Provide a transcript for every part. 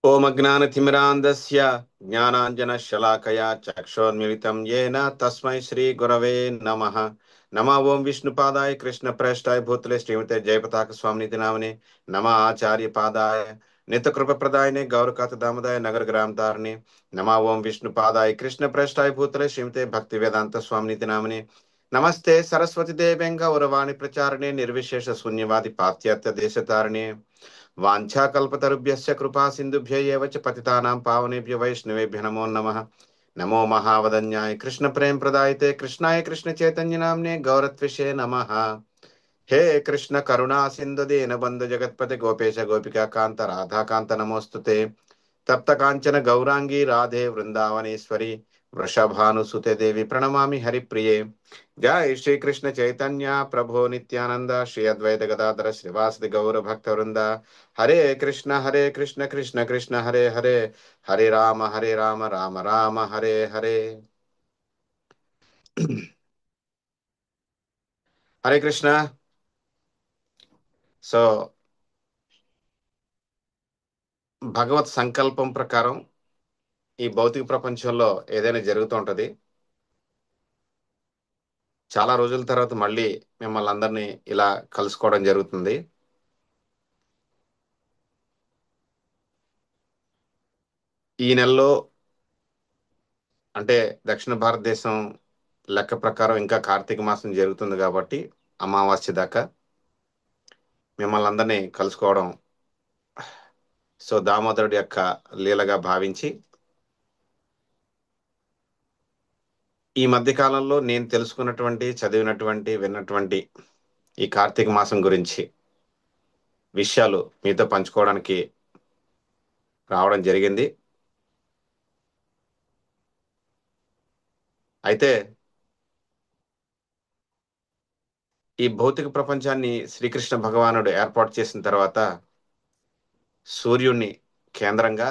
ఓం అజ్ఞానతిమిరాంధస్య జ్ఞానాంజనశలాకయా చక్షోన్మిళితం येन తస్మై శ్రీ గురవే నమః. నమః ఓం విష్ణుపాదాయ కృష్ణప్రేష్టాయ భూతలే శ్రీమతే జయపతాక స్వామినితి నామనే నమః ఆచార్యపాదాయ నిత్యకృపప్రదాయనే గౌరకాత దామదాయ నగర గ్రామ తారిణే నమః ఓం విష్ణుపాదాయ కృష్ణప్రేష్టాయ భూతలే శ్రీమతే భక్తి వేదాంత స్వామినితి నామనే నమస్తే సరస్వతి దేవేంగ ఉరవాణి ప్రచారణే నిర్విశేష శూన్యవాది పాశ్చాత్య దేశతారిణే వాంఛాకల్పతరుభ్యశ్చ కృపా సింధుభ్య ఏవ చ పతితానాం పావనేభ్య వైష్ణవేభ్య నమో నమః. నమో మహావదన్యాయ కృష్ణ ప్రేమ ప్రదాయతే కృష్ణాయ కృష్ణ చైతన్య నామ్నే గౌరత్విషే నమః. హే కృష్ణ కరుణా సింధు దీనబంధు జగత్పతి గోపేశ గోపికా కాంత రాధాకాంత నమోస్తుతే. తప్త కాంచన గౌరాంగీ రాధే వృందావనేశ్వరి వృషభానుసుతే దేవి ప్రణమామి హరిప్రియ. జై శ్రీకృష్ణ చైతన్య ప్రభో నిత్యానంద శ్రీ అద్వైత గదాధర శ్రీవాసది గౌర భక్త వృంద. హరే కృష్ణ కృష్ణ కృష్ణ హరే హరే హరే రామ రామ రామ హరే హరే. హరే కృష్ణ. సో భగవత్ సంకల్పం ప్రకారం ఈ భౌతిక ప్రపంచంలో ఏదైనా జరుగుతూ ఉంటది. చాలా రోజుల తర్వాత మళ్ళీ మిమ్మల్ని అందరినీ ఇలా కలుసుకోవడం జరుగుతుంది. ఈ నెలలో అంటే దక్షిణ భారతదేశం లెక్క ప్రకారం ఇంకా కార్తీక మాసం జరుగుతుంది కాబట్టి అమావాస్య దాకా మిమ్మల్ని అందరినీ కలుసుకోవడం సో దామోదరుడి యొక్క లీలగా భావించి ఈ మధ్య కాలంలో నేను తెలుసుకున్నటువంటి చదివినటువంటి విన్నటువంటి ఈ కార్తీక మాసం గురించి విషయాలు మీతో పంచుకోవడానికి రావడం జరిగింది. అయితే ఈ భౌతిక ప్రపంచాన్ని శ్రీకృష్ణ భగవానుడు ఏర్పాటు చేసిన తర్వాత సూర్యుణ్ణి కేంద్రంగా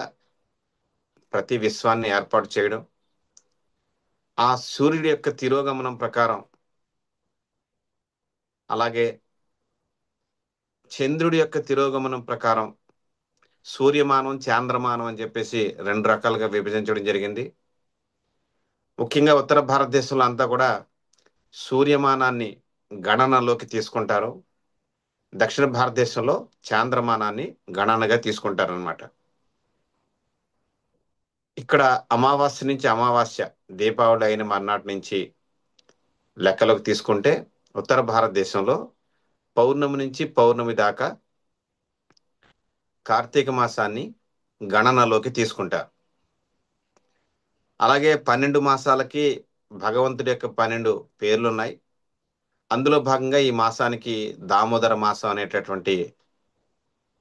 ప్రతి విశ్వాన్ని ఏర్పాటు చేయడం, ఆ సూర్యుడి యొక్క తిరోగమనం ప్రకారం అలాగే చంద్రుడి యొక్క తిరోగమనం ప్రకారం సూర్యమానం చాంద్రమానం అని చెప్పేసి రెండు రకాలుగా విభజించడం జరిగింది. ముఖ్యంగా ఉత్తర భారతదేశంలో అంతా కూడా సూర్యమానాన్ని గణనలోకి తీసుకుంటారు. దక్షిణ భారతదేశంలో చాంద్రమానాన్ని గణనగా తీసుకుంటారు అనమాట. ఇక్కడ అమావాస్య నుంచి అమావాస్య దీపావళి అయిన మర్నాటి నుంచి లెక్కలోకి తీసుకుంటే ఉత్తర భారతదేశంలో పౌర్ణమి నుంచి పౌర్ణమి దాకా కార్తీక మాసాన్ని గణనలోకి తీసుకుంటారు. అలాగే 12 మాసాలకి భగవంతుడి యొక్క 12 పేర్లున్నాయి. అందులో భాగంగా ఈ మాసానికి దామోదర మాసం అనేటటువంటి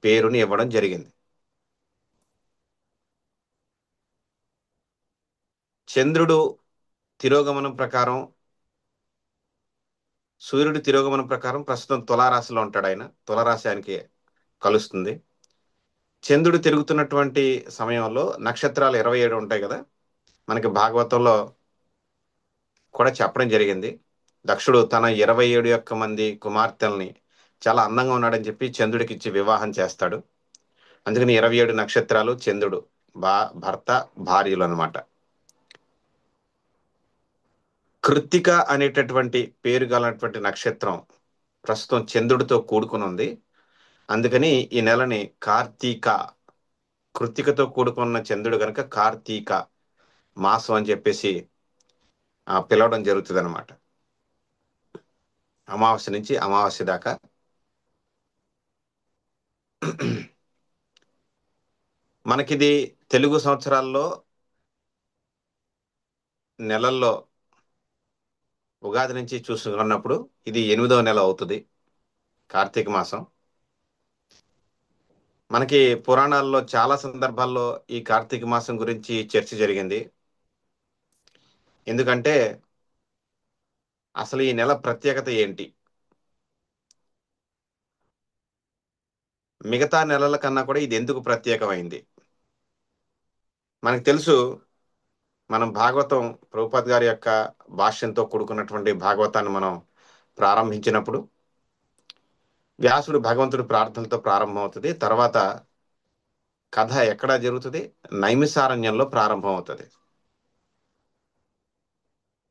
పేరుని ఇవ్వడం జరిగింది. చంద్రుడు తిరోగమనం ప్రకారం సూర్యుడి తిరోగమనం ప్రకారం ప్రస్తుతం తులారాశిలో ఉంటాడు. ఆయన తులారాశి ఆయనకి కలుస్తుంది. చంద్రుడు తిరుగుతున్నటువంటి సమయంలో నక్షత్రాలు 27 ఉంటాయి కదా, మనకి భాగవతంలో కూడా చెప్పడం జరిగింది. దక్షుడు తన 27 యొక్క మంది కుమార్తెల్ని చాలా అందంగా ఉన్నాడని చెప్పి చంద్రుడికి ఇచ్చి వివాహం చేస్తాడు. అందుకని 27 నక్షత్రాలు చంద్రుడు భర్త భార్యలు అనమాట. కృత్తిక అనేటటువంటి పేరు గలటువంటి నక్షత్రం ప్రస్తుతం చంద్రుడితో కూడుకుని ఉంది. అందుకని ఈ నెలని కార్తీక, కృత్తికతో కూడుకున్న చంద్రుడు కనుక కార్తీక మాసం అని చెప్పేసి పిలవడం జరుగుతుంది అనమాట. అమావాస్య నుంచి అమావాస్య దాకా. మనకిది తెలుగు సంవత్సరాల్లో నెలల్లో ఉగాది నుంచి చూసుకున్నప్పుడు ఇది 8వ నెల అవుతుంది కార్తీక మాసం. మనకి పురాణాల్లో చాలా సందర్భాల్లో ఈ కార్తీక మాసం గురించి చర్చ జరిగింది. ఎందుకంటే అసలు ఈ నెల ప్రత్యేకత ఏంటి, మిగతా నెలల కన్నా కూడా ఇది ఎందుకు ప్రత్యేకమైంది. మనకు తెలుసు, మనం భాగవతం ప్రభుపాద్ గారి యొక్క భాష్యంతో కూడుకున్నటువంటి భాగవతాన్ని మనం ప్రారంభించినప్పుడు వ్యాసుడు భగవంతుడి ప్రార్థనలతో ప్రారంభమవుతుంది. తర్వాత కథ ఎక్కడ జరుగుతుంది? నైమిసారణ్యంలో ప్రారంభం అవుతుంది.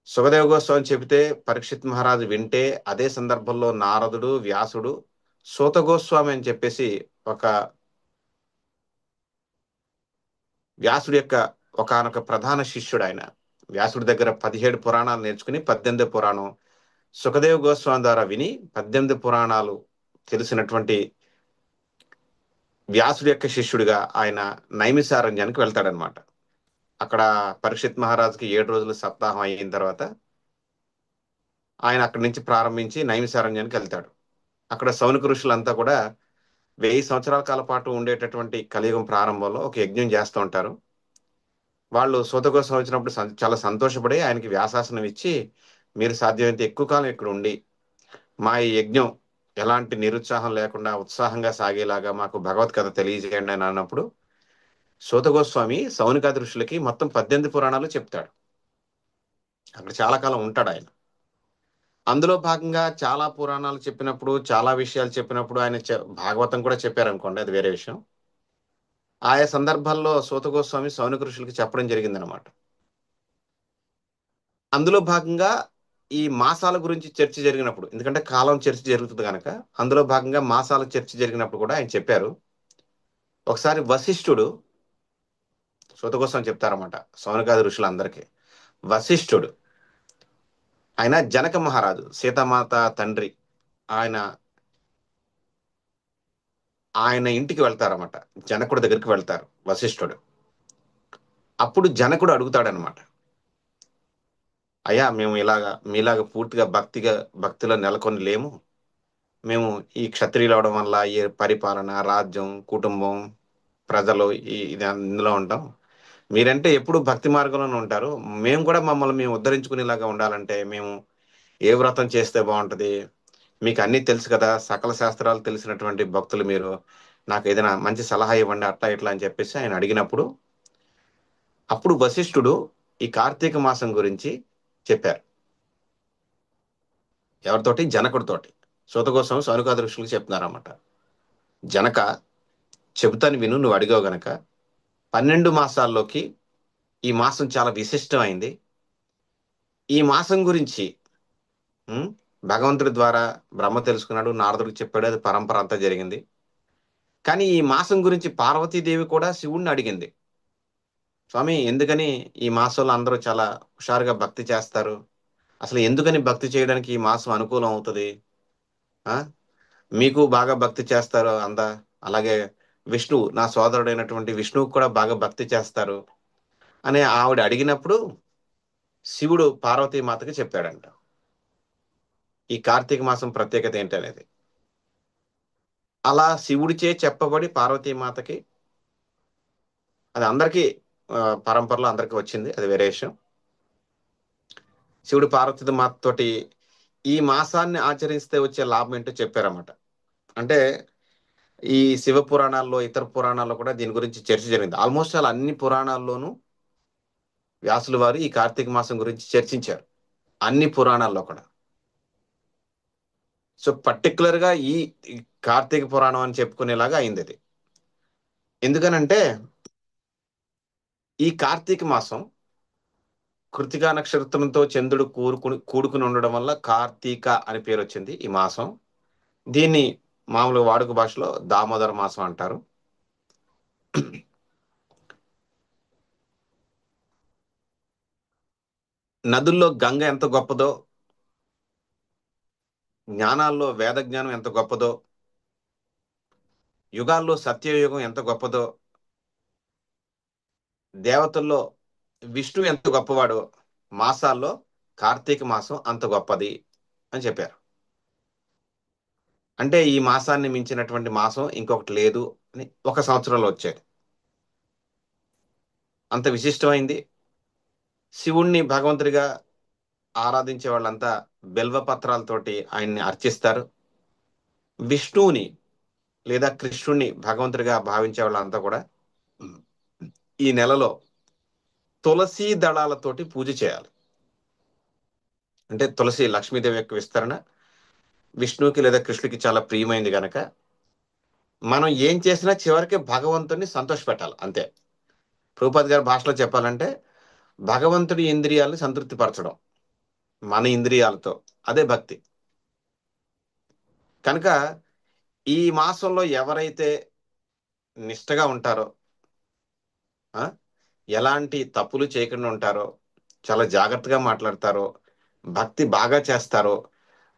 సుఖదేవ గోస్వామి చెబితే పరీక్షిత్ మహారాజు వింటే, అదే సందర్భంలో నారదుడు, వ్యాసుడు, సూత గోస్వామి అని చెప్పేసి ఒక వ్యాసుడి యొక్క ఒకానొక ప్రధాన శిష్యుడు ఆయన. వ్యాసుడి దగ్గర 17 పురాణాలు నేర్చుకుని 18 పురాణం సుఖదేవ్ గోస్వామి ద్వారా విని 18 పురాణాలు తెలిసినటువంటి వ్యాసుడి యొక్క శిష్యుడిగా ఆయన నైమిసారణ్యానికి వెళ్తాడనమాట. అక్కడ పరీక్షిత్ మహారాజుకి 7 రోజుల సప్తాహం అయిన తర్వాత ఆయన అక్కడి నుంచి ప్రారంభించి నైమిసారణ్యానికి వెళ్తాడు. అక్కడ సౌనక ఋషులంతా కూడా 1000 సంవత్సరాల కాల పాటు ఉండేటటువంటి కలియుగం ప్రారంభంలో ఒక యజ్ఞం చేస్తూ ఉంటారు. వాళ్ళు సూత కోసం వచ్చినప్పుడు చాలా సంతోషపడి ఆయనకి వ్యాసాసనం ఇచ్చి, మీరు సాధ్యమైనంత ఎక్కువ కాలం ఇక్కడ ఉండి మా ఈ యజ్ఞం ఎలాంటి నిరుత్సాహం లేకుండా ఉత్సాహంగా సాగేలాగా మాకు భగవత్ కథ తెలియజేయండి అని అన్నప్పుడు సూత గోస్వామి సౌనికాది ఋషులకి మొత్తం 18 పురాణాలు చెప్తాడు. అక్కడ చాలా కాలం ఉంటాడు ఆయన. అందులో భాగంగా చాలా పురాణాలు చెప్పినప్పుడు, చాలా విషయాలు చెప్పినప్పుడు ఆయన భాగవతం కూడా చెప్పారనుకోండి, అది వేరే విషయం. ఆయా సందర్భాల్లో సూత గోస్వామి సౌనిక ఋషులకి చెప్పడం జరిగిందనమాట. అందులో భాగంగా ఈ మాసాల గురించి చర్చ జరిగినప్పుడు, ఎందుకంటే కాలం చర్చ జరుగుతుంది కనుక, అందులో భాగంగా మాసాల చర్చ జరిగినప్పుడు కూడా ఆయన చెప్పారు. ఒకసారి వశిష్ఠుడు సూత గోస్వామి చెప్తారన్నమాట సౌనకాది ఋషులందరికీ. వశిష్ఠుడు ఆయన జనక మహారాజు, సీతామాత తండ్రి, ఆయన ఆయన ఇంటికి వెళ్తారన్నమాట. జనకుడి దగ్గరికి వెళ్తారు వశిష్ఠుడు. అప్పుడు జనకుడు అడుగుతాడనమాట, అయ్యా మేము ఇలాగా మీలాగా పూర్తిగా భక్తిలో నెలకొని లేము. మేము ఈ క్షత్రియులు అవడం వల్ల ఈ పరిపాలన, రాజ్యం, కుటుంబం, ప్రజలు ఇది ఇందులో ఉంటాం. మీరంటే ఎప్పుడు భక్తి మార్గంలోనే ఉంటారు. మేము కూడా మమ్మల్ని మేము ఉద్ధరించుకునేలాగా ఉండాలంటే మేము ఏ వ్రతం చేస్తే బాగుంటది? మీకు అన్నీ తెలుసు కదా, సకల శాస్త్రాలు తెలిసినటువంటి భక్తులు మీరు. నాకు ఏదైనా మంచి సలహా ఇవ్వండి అట్లా ఇట్లా అని చెప్పేసి ఆయన అడిగినప్పుడు, అప్పుడు వశిష్ఠుడు ఈ కార్తీక మాసం గురించి చెప్పారు. ఎవరితోటి? జనకుడితోటి. సూత కోసం సౌనకాది ఋషులకు చెప్తున్నారన్నమాట. జనక, చెబుతాను విను, నువ్వు అడిగావు గనక. 12 మాసాల్లోకి ఈ మాసం చాలా విశిష్టమైంది. ఈ మాసం గురించి ఉమ్, భగవంతుడి ద్వారా బ్రహ్మ తెలుసుకున్నాడు, నారదుడికి చెప్పాడు, అది పరంపర అంతా జరిగింది. కానీ ఈ మాసం గురించి పార్వతీదేవి కూడా శివుణ్ణి అడిగింది. స్వామి, ఎందుకని ఈ మాసంలో అందరూ చాలా హుషారుగా భక్తి చేస్తారు? అసలు ఎందుకని భక్తి చేయడానికి ఈ మాసం అనుకూలం అవుతుంది? ఆ మీకు బాగా భక్తి చేస్తారు అందా, అలాగే విష్ణువు, నా సోదరుడైనటువంటి విష్ణువుకు కూడా బాగా భక్తి చేస్తారు అని ఆవిడ అడిగినప్పుడు శివుడు పార్వతీ మాతకి చెప్పాడంట ఈ కార్తీక మాసం ప్రత్యేకత ఏంటి అనేది. అలా శివుడిచే చెప్పబడి పార్వతీ మాతకి, అది అందరికీ పరంపరలో అందరికీ వచ్చింది, అది వేరే విషయం. శివుడు పార్వతీ మాత తోటి ఈ మాసాన్ని ఆచరిస్తే వచ్చే లాభం ఏంటో చెప్పారన్నమాట. అంటే ఈ శివ పురాణాల్లో, ఇతర పురాణాల్లో కూడా దీని గురించి చర్చ జరిగింది. ఆల్మోస్ట్ అలా అన్ని పురాణాల్లోనూ వ్యాసుల వారు ఈ కార్తీక మాసం గురించి చర్చించారు, అన్ని పురాణాల్లో కూడా. సో పర్టికులర్ గా ఈ కార్తీక పురాణం అని చెప్పుకునేలాగా అయింది అది. ఎందుకనంటే ఈ కార్తీక మాసం కృతికా నక్షత్రంతో చంద్రుడు కూడుకుని ఉండడం వల్ల కార్తీక అని పేరు వచ్చింది ఈ మాసం. దీన్ని మామూలు వాడుక భాషలో దామోదర మాసం అంటారు. నదుల్లో గంగ ఎంత గొప్పదో, జ్ఞానాల్లో వేద జ్ఞానం ఎంత గొప్పదో, యుగాల్లో సత్యయుగం ఎంత గొప్పదో, దేవతల్లో విష్ణు ఎంత గొప్పవాడో, మాసాల్లో కార్తీక మాసం అంత గొప్పది అని చెప్పారు. అంటే ఈ మాసాన్ని మించినటువంటి మాసం ఇంకొకటి లేదు అని ఒక సంవత్సరంలో వచ్చేది. అంత విశిష్టమైంది. శివుణ్ణి భగవంతుడిగా ఆరాధించే వాళ్ళంతా బెల్వ పత్రాలతోటి ఆయన్ని అర్చిస్తారు. విష్ణువుని లేదా కృష్ణుణ్ణి భగవంతుడిగా భావించే వాళ్ళంతా కూడా ఈ నెలలో తులసీ దళాలతోటి పూజ చేయాలి. అంటే తులసి లక్ష్మీదేవి యొక్క విస్తరణ, విష్ణువుకి లేదా కృష్ణుడికి చాలా ప్రియమైంది గనక మనం ఏం చేసినా చివరికి భగవంతుడిని సంతోషపెట్టాలి అంతే. ప్రభుపాద్ గారి భాషలో చెప్పాలంటే భగవంతుడి ఇంద్రియాలను సంతృప్తి పరచడం మన ఇంద్రియాలతో, అదే భక్తి. కనుక ఈ మాసంలో ఎవరైతే నిష్టగా ఉంటారో, ఆ, ఎలాంటి తప్పులు చేయకుండా ఉంటారో, చాలా జాగ్రత్తగా మాట్లాడతారో, భక్తి బాగా చేస్తారో,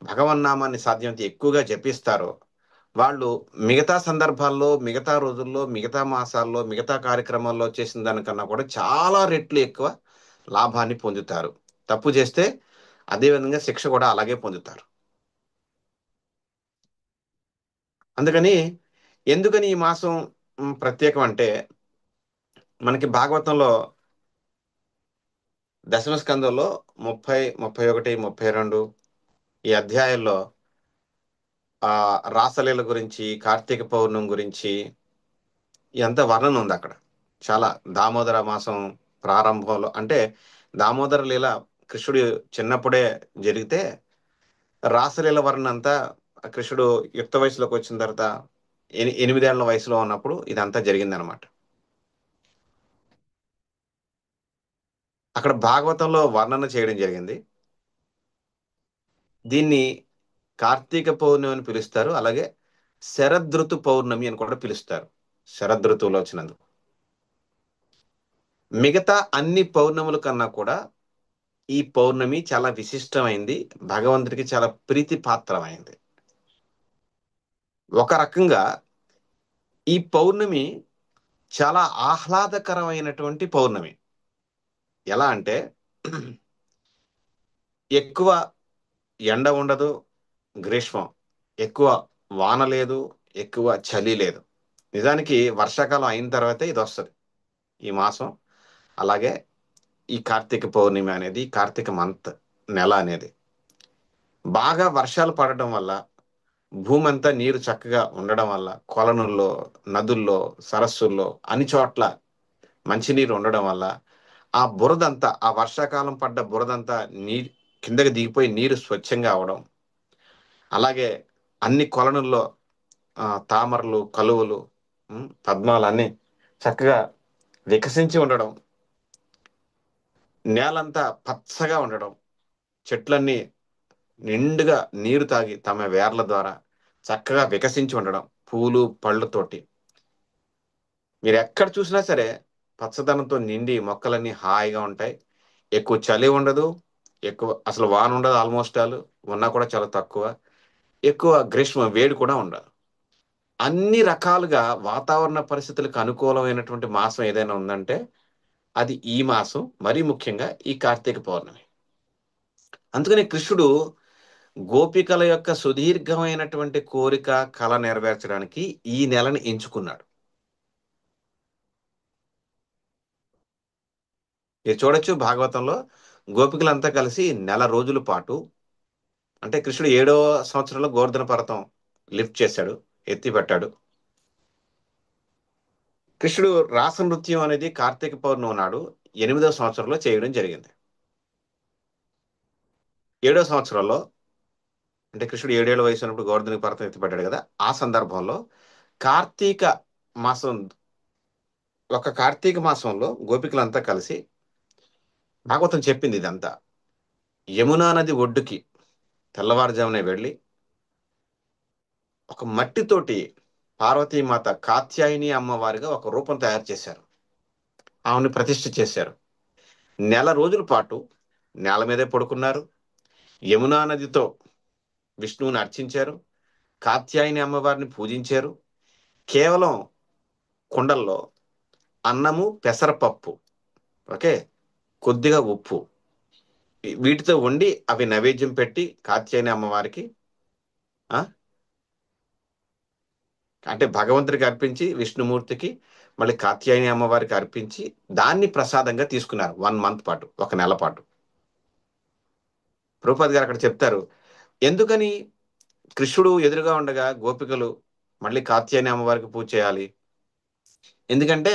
భగవన్నామాన్ని సాధ్యమైనంత ఎక్కువగా జపిస్తారో, వాళ్ళు మిగతా సందర్భాల్లో, మిగతా రోజుల్లో, మిగతా మాసాల్లో, మిగతా కార్యక్రమాల్లో చేసిన దానికన్నా కూడా చాలా రెట్లు ఎక్కువ లాభాన్ని పొందుతారు. తప్పు చేస్తే అదే విధంగా శిక్ష కూడా అలాగే పొందుతారు. అందుకని ఎందుకని ఈ మాసం ప్రత్యేకం అంటే, మనకి భాగవతంలో దశమ స్కందంలో 30, 31, 32 ఈ అధ్యాయాల్లో ఆ రాసలీల గురించి, కార్తీక పౌర్ణమి గురించి ఎంత వర్ణన ఉంది అక్కడ. చాలా దామోదర మాసం ప్రారంభంలో అంటే దామోదర లీల కృష్ణుడు చిన్నప్పుడే జరిగితే, రాసలీల వర్ణన అంతా కృష్ణుడు యుక్త వయసులోకి వచ్చిన తర్వాత 8 ఏళ్ల వయసులో ఉన్నప్పుడు ఇదంతా జరిగిందనమాట. అక్కడ భాగవతంలో వర్ణన చేయడం జరిగింది. దీన్ని కార్తీక పౌర్ణమి అని పిలుస్తారు. అలాగే శరదృతు పౌర్ణమి అని కూడా పిలుస్తారు. శరదృతువులో వచ్చినందుకు. మిగతా అన్ని పౌర్ణముల కన్నా కూడా ఈ పౌర్ణమి చాలా విశిష్టమైంది. భగవంతుడికి చాలా ప్రీతిపాత్రమైంది. ఒక రకంగా ఈ పౌర్ణమి చాలా ఆహ్లాదకరమైనటువంటి పౌర్ణమి. ఎలా అంటే ఎక్కువ ఎండ ఉండదు, గ్రీష్మం. ఎక్కువ వాన లేదు, ఎక్కువ చలి లేదు. నిజానికి వర్షాకాలం అయిన తర్వాతే ఇది వస్తుంది, ఈ మాసం. అలాగే ఈ కార్తీక పౌర్ణమి అనేది, కార్తీక మంత్, నెల అనేది బాగా వర్షాలు పడటం వల్ల, భూమి అంతా నీరు చక్కగా ఉండడం వల్ల, కొలనుల్లో, నదుల్లో, సరస్సుల్లో అన్ని చోట్ల మంచినీరు ఉండడం వల్ల ఆ బురదంతా, ఆ వర్షాకాలం పడ్డ బురదంతా నీరు కిందకి దిగిపోయి నీరు స్వచ్ఛంగా అవడం, అలాగే అన్ని కొలనుల్లో తామరలు, కలువలు, పద్మాలు అన్ని చక్కగా వికసించి ఉండడం, నేలంతా పచ్చగా ఉండడం, చెట్లన్నీ నిండుగా నీరు తాగి తమ వేర్ల ద్వారా చక్కగా వికసించి ఉండడం, పూలు పళ్ళతోటి మీరు ఎక్కడ చూసినా సరే పచ్చదనంతో నిండి మొక్కలన్నీ హాయిగా ఉంటాయి. ఎక్కువ చలి ఉండదు, ఎక్కువ అసలు వాన ఉండదు, ఆల్మోస్ట్ ఆల్ ఉన్నా కూడా చాలా తక్కువ. ఎక్కువ గ్రీష్మ వేడి కూడా ఉండదు. అన్ని రకాలుగా వాతావరణ పరిస్థితులకు అనుకూలమైనటువంటి మాసం ఏదైనా ఉందంటే అది ఈ మాసం, మరీ ముఖ్యంగా ఈ కార్తీక పౌర్ణమి. అందుకని కృష్ణుడు గోపికల యొక్క సుదీర్ఘమైనటువంటి కోరిక, కళ నెరవేర్చడానికి ఈ నెలని ఎంచుకున్నాడు. మీరు చూడొచ్చు భాగవతంలో గోపికలంతా కలిసి నెల రోజుల పాటు, అంటే కృష్ణుడు 7వ సంవత్సరంలో గోవర్ధన పర్వతం లిఫ్ట్ చేశాడు, ఎత్తి పెట్టాడు. కృష్ణుడు రాస నృత్యం అనేది కార్తీక పౌర్ణమి నాడు 8వ సంవత్సరంలో చేయడం జరిగింది. 7వ సంవత్సరంలో అంటే కృష్ణుడు 7 ఏళ్ల వయసు ఉన్నప్పుడు గోవర్ధన పర్వతం ఎత్తిపడ్డాడు కదా, ఆ సందర్భంలో కార్తీక మాసం, ఒక కార్తీక మాసంలో గోపికలంతా కలిసి, భాగవతం చెప్పింది ఇదంతా, యమునా నది ఒడ్డుకి తెల్లవారుజామునే వెళ్ళి ఒక మట్టితోటి పార్వతీమాత కాత్యాయని అమ్మవారిగా ఒక రూపం తయారు చేశారు. ఆమెను ప్రతిష్ఠ చేశారు. నెల రోజుల పాటు నేల మీదే పడుకున్నారు. యమునా నదితో విష్ణువుని అర్చించారు. కాత్యాయని అమ్మవారిని పూజించారు. కేవలం కుండల్లో అన్నము, పెసరపప్పు, ఓకే, కొద్దిగా ఉప్పు, వీటితో వండి అవి నైవేద్యం పెట్టి కాత్యాయని అమ్మవారికి, ఆ అంటే భగవంతుడికి అర్పించి, విష్ణుమూర్తికి, మళ్ళీ కాత్యాయని అమ్మవారికి అర్పించి దాన్ని ప్రసాదంగా తీసుకున్నారు 1 మంత్ పాటు, ఒక నెల పాటు. ప్రభుపాద్ గారు అక్కడ చెప్తారు ఎందుకని కృష్ణుడు ఎదురుగా ఉండగా గోపికలు మళ్ళీ కాత్యాయని అమ్మవారికి పూజ చేయాలి. ఎందుకంటే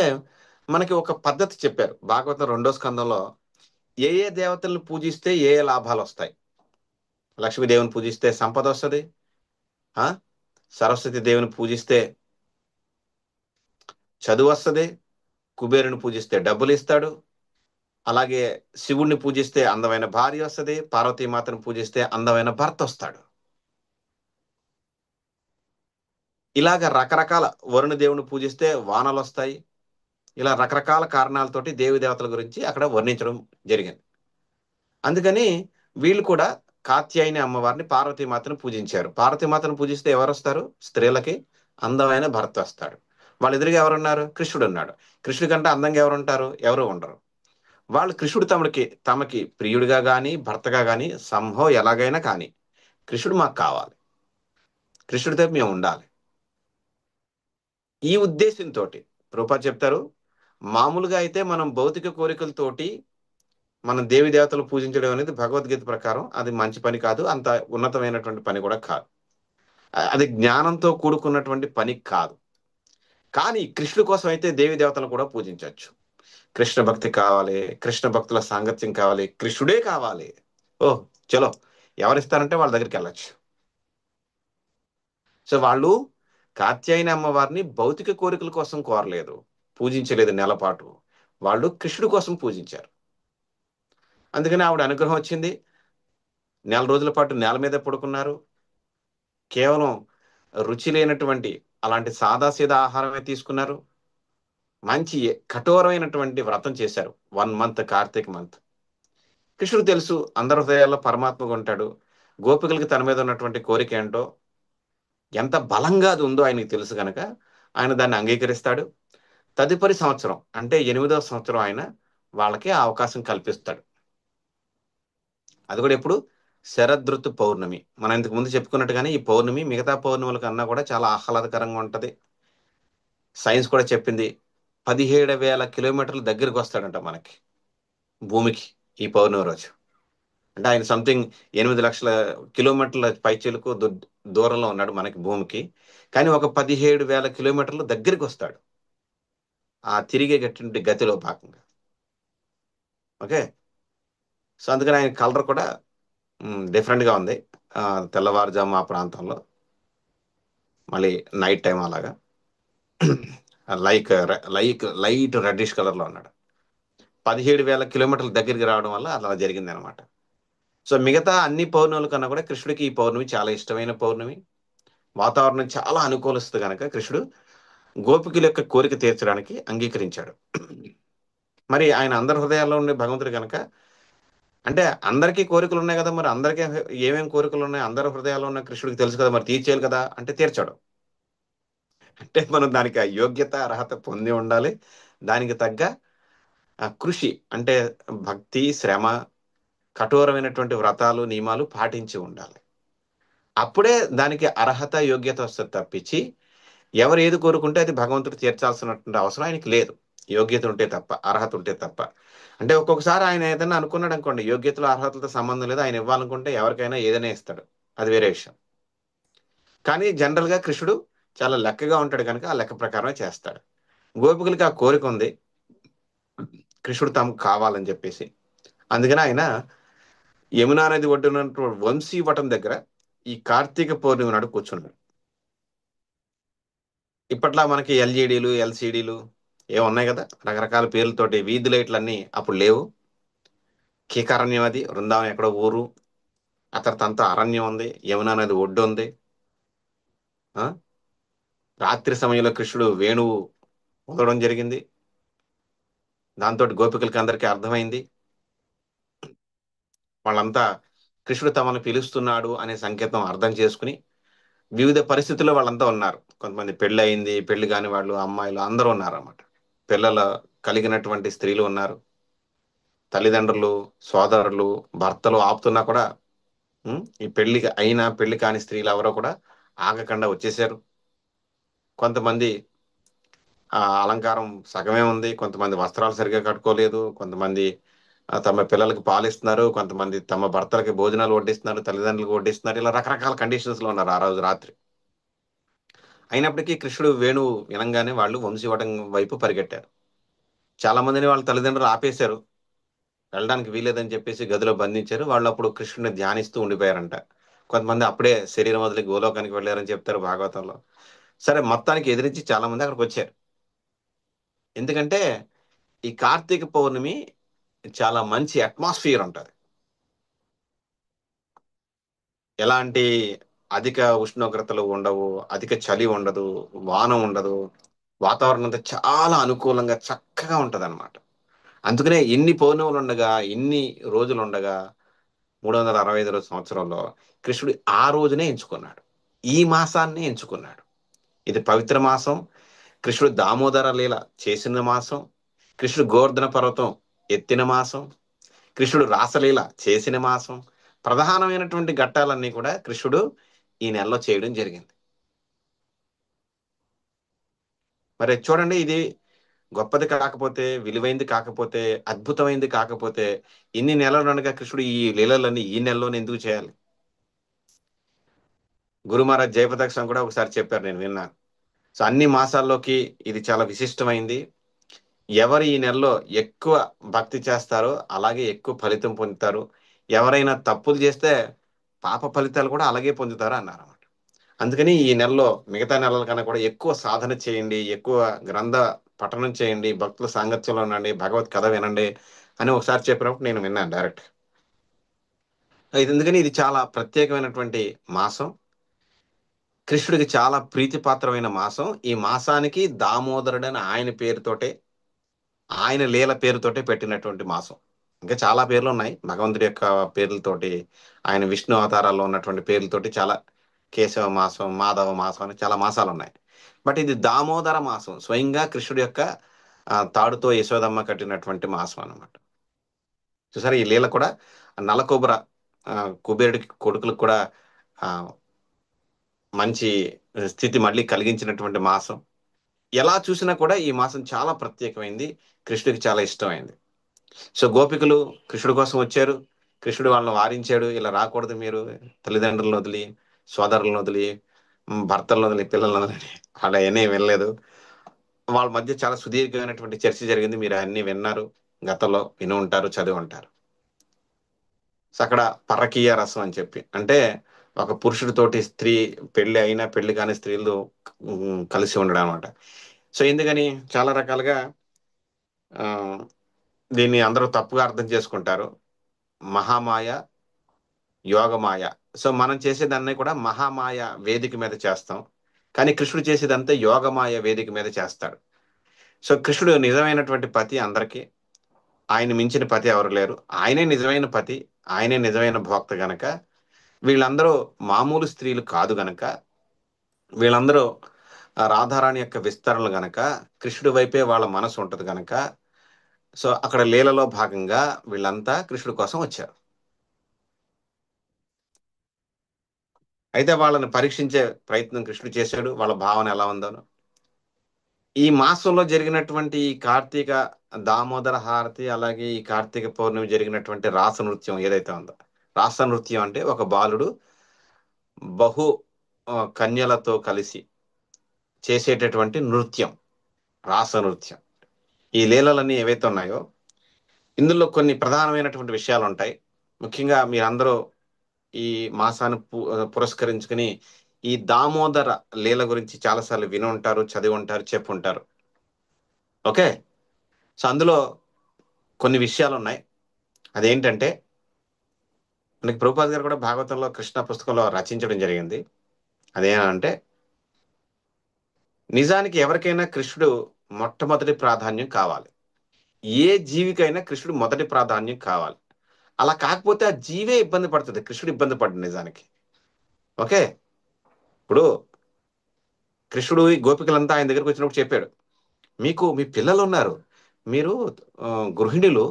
మనకి ఒక పద్ధతి చెప్పారు భాగవతం 2వ స్కందంలో, ఏ ఏ దేవతలను పూజిస్తే ఏ ఏ లాభాలు వస్తాయి. లక్ష్మీదేవిని పూజిస్తే సంపద వస్తుంది, ఆ సరస్వతి దేవిని పూజిస్తే చదువు వస్తుంది, కుబేరుని పూజిస్తే డబ్బులు ఇస్తాడు, అలాగే శివుణ్ణి పూజిస్తే అందమైన భార్య వస్తుంది, పార్వతీమాతను పూజిస్తే అందమైన భర్త వస్తాడు. ఇలాగ రకరకాల వరుణ దేవుని పూజిస్తే వానలు వస్తాయి. ఇలా రకరకాల కారణాలతోటి దేవి దేవతల గురించి అక్కడ వర్ణించడం జరిగింది. అందుకని వీళ్ళు కూడా కాత్యాయని అమ్మవారిని పార్వతీమాతను పూజించారు. పార్వతీమాతను పూజిస్తే ఎవరు వస్తారు? స్త్రీలకి అందమైన భర్త వస్తాడు. వాళ్ళ ఎదురుగా ఎవరున్నారు? కృష్ణుడు ఉన్నాడు. కృష్ణుడి కంటే అందంగా ఎవరు ఉంటారు? ఎవరు ఉండరు. వాళ్ళు కృష్ణుడు తమకి ప్రియుడిగా గాని భర్తగా గాని సంభవం ఎలాగైనా కానీ కృష్ణుడు మాకు కావాలి, కృష్ణుడితో మేము ఉండాలి. ఈ ఉద్దేశంతో రూపా చెప్తారు, మామూలుగా అయితే మనం భౌతిక కోరికలతోటి మనం దేవి దేవతలు పూజించడం అనేది భగవద్గీత ప్రకారం అది మంచి పని కాదు, అంత ఉన్నతమైనటువంటి పని కూడా కాదు, అది జ్ఞానంతో కూడుకున్నటువంటి పని కాదు. కానీ కృష్ణుడి కోసం అయితే దేవి దేవతలను కూడా పూజించవచ్చు. కృష్ణ భక్తి కావాలి, కృష్ణ భక్తుల సాంగత్యం కావాలి, కృష్ణుడే కావాలి. ఓహ్, చలో, ఎవరిస్తారంటే వాళ్ళ దగ్గరికి వెళ్ళచ్చు. సో వాళ్ళు కాత్యాయని అమ్మవారిని భౌతిక కోరికల కోసం కోరలేదు, పూజించలేదు నెలపాటు. వాళ్ళు కృష్ణుడి కోసం పూజించారు. అందుకని ఆవిడ అనుగ్రహం వచ్చింది. నెల రోజుల పాటు నేల మీద పడుకున్నారు. కేవలం రుచి లేనటువంటి అలాంటి సాదాసీదా ఆహారమే తీసుకున్నారు. మంచి కఠోరమైనటువంటి వ్రతం చేశారు 1 మంత్, కార్తీక మంత్. కృష్ణుడు తెలుసు అందరి హృదయాల్లో పరమాత్మగా ఉంటాడు. గోపికలకి తన మీద ఉన్నటువంటి కోరిక ఏంటో ఎంత బలంగా అది ఉందో ఆయనకి తెలుసు కనుక ఆయన దాన్ని అంగీకరిస్తాడు. తదుపరి సంవత్సరం అంటే 8వ సంవత్సరం ఆయన వాళ్ళకి ఆ అవకాశం కల్పిస్తాడు. అది కూడా ఎప్పుడు? శరదృతు పౌర్ణమి. మనం ఇంతకు ముందు చెప్పుకున్నట్టుగానే ఈ పౌర్ణమి మిగతా పౌర్ణముల కన్నా కూడా చాలా ఆహ్లాదకరంగా ఉంటది. సైన్స్ కూడా చెప్పింది 17,000 కిలోమీటర్ల దగ్గరికి వస్తాడంట మనకి, భూమికి, ఈ పౌర్ణమి రోజు. అంటే ఆయన సంథింగ్ 8 లక్షల కిలోమీటర్ల పైచీలకు దూరంలో ఉన్నాడు మనకి, భూమికి. కానీ ఒక 17,000 కిలోమీటర్లు దగ్గరికి వస్తాడు ఆ తిరిగే గతిలో భాగంగా. ఓకే. సో అందుకని ఆయన కలర్ కూడా డిఫరెంట్గా ఉంది. తెల్లవారుజాము ఆ ప్రాంతంలో, మళ్ళీ నైట్ టైం అలాగా లైక్ లైట్ రెడ్డిష్ కలర్లో ఉన్నాడు. 17,000 కిలోమీటర్ల దగ్గరికి రావడం వల్ల అలా జరిగింది అనమాట. సో మిగతా అన్ని పౌర్ణముల కన్నా కూడా కృష్ణుడికి ఈ పౌర్ణమి చాలా ఇష్టమైన పౌర్ణమి. వాతావరణం చాలా అనుకూలిస్తుంది కనుక కృష్ణుడు గోపికుల యొక్క కోరిక తీర్చడానికి అంగీకరించాడు. మరి ఆయన అందరి హృదయాల్లో ఉండే భగవంతుడు కనుక, అంటే అందరికీ కోరికలు ఉన్నాయి కదా, మరి అందరికీ ఏమేమి కోరికలు ఉన్నాయి అందరి హృదయాల్లో ఉన్న కృష్ణుడికి తెలుసు కదా, మరి తీర్చేయాలి కదా అంటే తీర్చాడు. అంటే మనం దానికి ఆ యోగ్యత అర్హత పొంది ఉండాలి. దానికి తగ్గ కృషి అంటే భక్తి, శ్రమ, కఠోరమైనటువంటి వ్రతాలు, నియమాలు పాటించి ఉండాలి. అప్పుడే దానికి అర్హత, యోగ్యత వస్తుంది తప్పించి ఎవరు ఏది కోరుకుంటే అది భగవంతుడు తీర్చాల్సినటువంటి అవసరం ఆయనకి లేదు, యోగ్యత ఉంటే తప్ప, అర్హత ఉంటే తప్ప. అంటే ఒక్కొక్కసారి ఆయన ఏదైనా అనుకున్నాడు అనుకోండి, యోగ్యతలు అర్హతలతో సంబంధం లేదు, ఆయన ఇవ్వాలనుకుంటే ఎవరికైనా ఏదైనా ఇస్తాడు, అది వేరే విషయం. కానీ జనరల్ గా కృష్ణుడు చాలా లెక్కగా ఉంటాడు కనుక ఆ లెక్క ప్రకారమే చేస్తాడు. గోపికలకి ఆ కోరిక ఉంది కృష్ణుడు తమకు కావాలని చెప్పేసి. అందుకని ఆయన యమునా నది ఒడ్డున వంశీవటం దగ్గర ఈ కార్తీక పౌర్ణమి నాడు కూర్చున్నాడు. ఇప్పట్లా మనకి ఎల్ఈడీలు, ఎల్సిడీలు ఉన్నాయి కదా, రకరకాల పేర్లతోటి వీధి లైట్లు అన్నీ అప్పుడు లేవు. కీకారణ్యం, అది వృందావనం ఎక్కడో ఊరు, ఆ తర్వాత అంతా అరణ్యం ఉంది, యమునా నది ఒడ్డు ఉంది. ఆ రాత్రి సమయంలో కృష్ణుడు వేణువు ఊదడం జరిగింది. దాంతో గోపికలకి అందరికీ అర్థమైంది. వాళ్ళంతా కృష్ణుడు తమను పిలుస్తున్నాడు అనే సంకేతం అర్థం చేసుకుని వివిధ పరిస్థితుల్లో వాళ్ళంతా ఉన్నారు. కొంతమంది పెళ్లి అయింది, పెళ్లి కాని వాళ్ళు, అమ్మాయిలు అందరూ ఉన్నారు అన్నమాట. పిల్లలు కలిగినటువంటి స్త్రీలు ఉన్నారు, తల్లిదండ్రులు, సోదరులు, భర్తలు ఆపుతున్నా కూడా ఈ పెళ్లి అయినా పెళ్లి కాని స్త్రీలు ఎవరో కూడా ఆగకుండా వచ్చేసారు. కొంతమంది అలంకారం సగమే ఉంది, కొంతమంది వస్త్రాలు సరిగ్గా కట్టుకోలేదు, కొంతమంది తమ పిల్లలకి పాలిస్తున్నారు, కొంతమంది తమ భర్తలకి భోజనాలు వడ్డిస్తున్నారు, తల్లిదండ్రులకు వడ్డిస్తున్నారు. ఇలా రకరకాల కండిషన్స్ లో ఉన్నారు ఆ రోజు రాత్రి. అయినప్పటికీ కృష్ణుడు వేణువు వినంగానే వాళ్ళు వంశీవటం వైపు పరిగెట్టారు. చాలా మందిని వాళ్ళ తల్లిదండ్రులు ఆపేశారు, వెళ్ళడానికి వీలేదని చెప్పేసి గదిలో బంధించారు. వాళ్ళు అప్పుడు కృష్ణుడిని ధ్యానిస్తూ ఉండిపోయారంట. కొంతమంది అప్పుడే శరీరం వదిలి గోలోకానికి వెళ్ళారని చెప్తారు భాగవతంలో. సరే, మొత్తానికి ఎదిరించి చాలా మంది అక్కడికి వచ్చారు. ఎందుకంటే ఈ కార్తీక పౌర్ణమి చాలా మంచి అట్మాస్ఫియర్ ఉంటుంది. ఎలాంటి అధిక ఉష్ణోగ్రతలు ఉండవు, అధిక చలి ఉండదు, వాన ఉండదు. వాతావరణం అంతా చాలా అనుకూలంగా చక్కగా ఉంటది అనమాట. అందుకనే ఇన్ని పౌర్ణములు ఉండగా, ఇన్ని రోజులు ఉండగా, 365 రోజు సంవత్సరంలో కృష్ణుడు ఆ రోజునే ఎంచుకున్నాడు. ఈ మాసాన్ని ఎంచుకున్నాడు. ఇది పవిత్ర మాసం. కృష్ణుడు దామోదర లీల చేసిన మాసం. కృష్ణుడు గోవర్ధన పర్వతం ఎత్తిన మాసం. కృష్ణుడు రాసలీల చేసిన మాసం. ప్రధానమైనటువంటి ఘట్టాలన్నీ కూడా కృష్ణుడు ఈ నెలలో చేయడం జరిగింది. మరి చూడండి, ఇది గొప్పది కాకపోతే, విలువైంది కాకపోతే, అద్భుతమైంది కాకపోతే, ఇన్ని నెలలు అనగా కృష్ణుడు ఈ లీలలన్నీ ఈ నెలలోనే ఎందుకు చేయాలి? గురు మహారాజ్ జయప్రదక్షిణ కూడా ఒకసారి చెప్పారు, నేను విన్నాను. సో అన్ని మాసాల్లోకి ఇది చాలా విశిష్టమైంది. ఎవరు ఈ నెలలో ఎక్కువ భక్తి చేస్తారో అలాగే ఎక్కువ ఫలితం పొందుతారు. ఎవరైనా తప్పులు చేస్తే పాప ఫలితాలు కూడా అలాగే పొందుతారు అన్నారు అన్నమాట. అందుకని ఈ నెలలో మిగతా నెలల కన్నా కూడా ఎక్కువ సాధన చేయండి, ఎక్కువ గ్రంథ పఠనం చేయండి, భక్తుల సాంగత్యంలో ఉండండి, భగవత్ కథ వినండి అని ఒకసారి చెప్పినప్పుడు నేను విన్నాను డైరెక్ట్. ఇది ఎందుకని ఇది చాలా ప్రత్యేకమైనటువంటి మాసం. కృష్ణుడికి చాలా ప్రీతిపాత్రమైన మాసం. ఈ మాసానికి దామోదరుడని ఆయన పేరుతోటే, ఆయన లీల పేరుతోటే పెట్టినటువంటి మాసం. ఇంకా చాలా పేర్లు ఉన్నాయి భగవంతుడి యొక్క పేర్లతోటి. ఆయన విష్ణు అవతారాల్లో ఉన్నటువంటి పేర్లతోటి చాలా, కేశవ మాసం, మాధవ మాసం అని చాలా మాసాలు ఉన్నాయి. బట్ ఇది దామోదర మాసం, స్వయంగా కృష్ణుడి యొక్క తాడుతో యశోదమ్మ కట్టినటువంటి మాసం అన్నమాట. చూసారా ఈ లీల కూడా నలకొబర ఆ, కుబేరుడికి కొడుకులకు కూడా ఆ, మంచి స్థితి మళ్ళీ కలిగించినటువంటి మాసం. ఎలా చూసినా కూడా ఈ మాసం చాలా ప్రత్యేకమైంది, కృష్ణుడికి చాలా ఇష్టమైంది. సో గోపికలు కృష్ణుడి కోసం వచ్చారు. కృష్ణుడు వాళ్ళని వారించాడు, ఇలా రాకూడదు మీరు, తల్లిదండ్రులను వదిలి, సోదరులను వదిలి, భర్తలను వదిలి, పిల్లలను వదిలి. అలా ఏమీ వినలేదు. వాళ్ళ మధ్య చాలా సుదీర్ఘమైనటువంటి చర్చ జరిగింది. మీరు అన్ని విన్నారు, గతంలో విని ఉంటారు, చదివి ఉంటారు. సో అక్కడ పరకీయ రసం అని చెప్పి, అంటే ఒక పురుషుడితోటి స్త్రీ, పెళ్లి అయినా పెళ్లి కాని స్త్రీలు కలిసి ఉండడం అనమాట. సో ఎందుకని చాలా రకాలుగా ఆ, దీన్ని అందరూ తప్పుగా అర్థం చేసుకుంటారు. మహామాయ, యోగమాయ. సో మనం చేసేదాన్ని కూడా మహామాయ వేదిక మీద చేస్తాం, కానీ కృష్ణుడు చేసేదంతా యోగమాయ వేదిక మీద చేస్తాడు. సో కృష్ణుడు నిజమైనటువంటి పతి అందరికీ. ఆయన మించిన పతి ఎవరు లేరు. ఆయనే నిజమైన పతి, ఆయనే నిజమైన భోక్త గనక, వీళ్ళందరూ మామూలు స్త్రీలు కాదు గనక, వీళ్ళందరూ ఆ రాధారాణి యొక్క విస్తరణలు గనక, కృష్ణుడి వైపే వాళ్ళ మనసు ఉంటది గనక, సో అక్కడ లీలలో భాగంగా వీళ్ళంతా కృష్ణుడి కోసం వచ్చారు. అయితే వాళ్ళని పరీక్షించే ప్రయత్నం కృష్ణుడు చేశాడు, వాళ్ళ భావన ఎలా ఉందో. ఈ మాసంలో జరిగినటువంటి ఈ కార్తీక దామోదర హారతి, అలాగే ఈ కార్తీక పౌర్ణమి జరిగినటువంటి రాస నృత్యం ఏదైతే ఉందో, రాస నృత్యం అంటే ఒక బాలుడు బహు కన్యలతో కలిసి చేసేటటువంటి నృత్యం, రాస నృత్యం. ఈ లీలలన్నీ ఏవైతే ఉన్నాయో ఇందులో కొన్ని ప్రధానమైనటువంటి విషయాలు ఉంటాయి. ముఖ్యంగా మీరందరూ ఈ మాసాన్ని పురస్కరించుకుని ఈ దామోదర లీల గురించి చాలాసార్లు విని ఉంటారు, చదివి ఉంటారు, చెప్పు ఉంటారు. ఓకే. సో అందులో కొన్ని విషయాలు ఉన్నాయి. అదేంటంటే, మనకి ప్రభుపాద్ గారు కూడా భాగవతంలో కృష్ణ పుస్తకంలో రచించడం జరిగింది. అదేంటంటే, నిజానికి ఎవరికైనా కృష్ణుడు మొట్టమొదటి ప్రాధాన్యం కావాలి. ఏ జీవికైనా కృష్ణుడు మొదటి ప్రాధాన్యం కావాలి. అలా కాకపోతే ఆ జీవే ఇబ్బంది పడుతుంది, కృష్ణుడు ఇబ్బంది పడ్డ నిజానికి. ఓకే. ఇప్పుడు కృష్ణుడు ఈ గోపికలంతా ఆయన దగ్గరికి వచ్చినప్పుడు చెప్పాడు, మీకు మీ పిల్లలు ఉన్నారు, మీరు ఆ, గృహిణులు,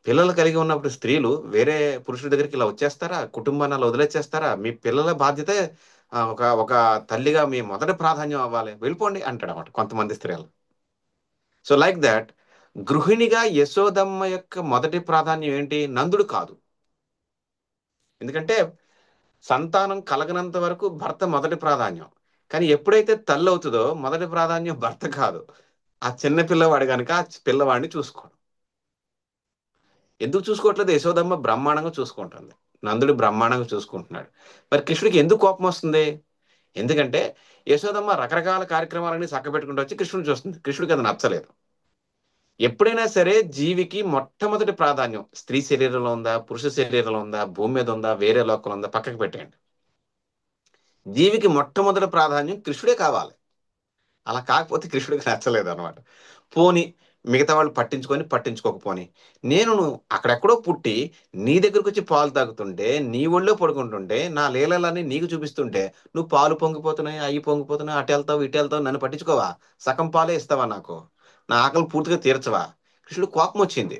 పిల్లలు కలిగి ఉన్నప్పుడు స్త్రీలు వేరే పురుషుడి దగ్గరికి ఇలా వచ్చేస్తారా? కుటుంబాన్ని అలా వదిలేచేస్తారా? మీ పిల్లల బాధ్యత ఒక ఒక తల్లిగా మీ మొదటి ప్రాధాన్యం అవ్వాలి, వెళ్ళిపోండి అంటాడు అన్నమాట కొంతమంది స్త్రీలు. సో లైక్ దట్, గృహిణిగా యశోదమ్మ యొక్క మొదటి ప్రాధాన్యం ఏంటి? నందుడు కాదు. ఎందుకంటే సంతానం కలగనంత వరకు భర్త మొదటి ప్రాధాన్యం. కానీ ఎప్పుడైతే తల్లి అవుతుందో మొదటి ప్రాధాన్యం భర్త కాదు, ఆ చిన్న పిల్లవాడు కనుక ఆ పిల్లవాడిని చూసుకోడు. ఎందుకు చూసుకోవట్లేదు? యశోదమ్మ బ్రహ్మాండంగా చూసుకుంటుంది, నందుడు బ్రహ్మాండంగా చూసుకుంటున్నాడు. మరి కృష్ణుడికి ఎందుకు కోపం వస్తుంది? ఎందుకంటే యశోదమ్మ రకరకాల కార్యక్రమాలని చక్కబెట్టుకుంటూ వచ్చి కృష్ణుడు చూస్తుంది, కృష్ణుడికి అది నచ్చలేదు. ఎప్పుడైనా సరే జీవికి మొట్టమొదటి ప్రాధాన్యం స్త్రీ శరీరంలో ఉందా, పురుష శరీరంలో ఉందా, భూమి మీద ఉందా, వేరే లోకంలో ఉందా, పక్కకు పెట్టేయండి. జీవికి మొట్టమొదటి ప్రాధాన్యం కృష్ణుడే కావాలి. అలా కాకపోతే కృష్ణుడికి నచ్చలేదు అనమాట. పోనీ మిగతా వాళ్ళు పట్టించుకోకపోని నేను అక్కడెక్కడో పుట్టి నీ దగ్గరకు వచ్చి పాలు తాగుతుంటే, నీ ఒళ్ళో పడుకుంటుంటే, నా లీలలన్నీ నీకు చూపిస్తుంటే, నువ్వు పాలు పొంగిపోతున్నాయి, అయ్యి పొంగిపోతున్నాయి, అటు వెళ్తావు ఇటు వెళ్తావు, నన్ను పట్టించుకోవా? సగం పాలే ఇస్తావా నాకు? నా ఆకలి పూర్తిగా తీర్చవా? కృష్ణుడు కోపం వచ్చింది.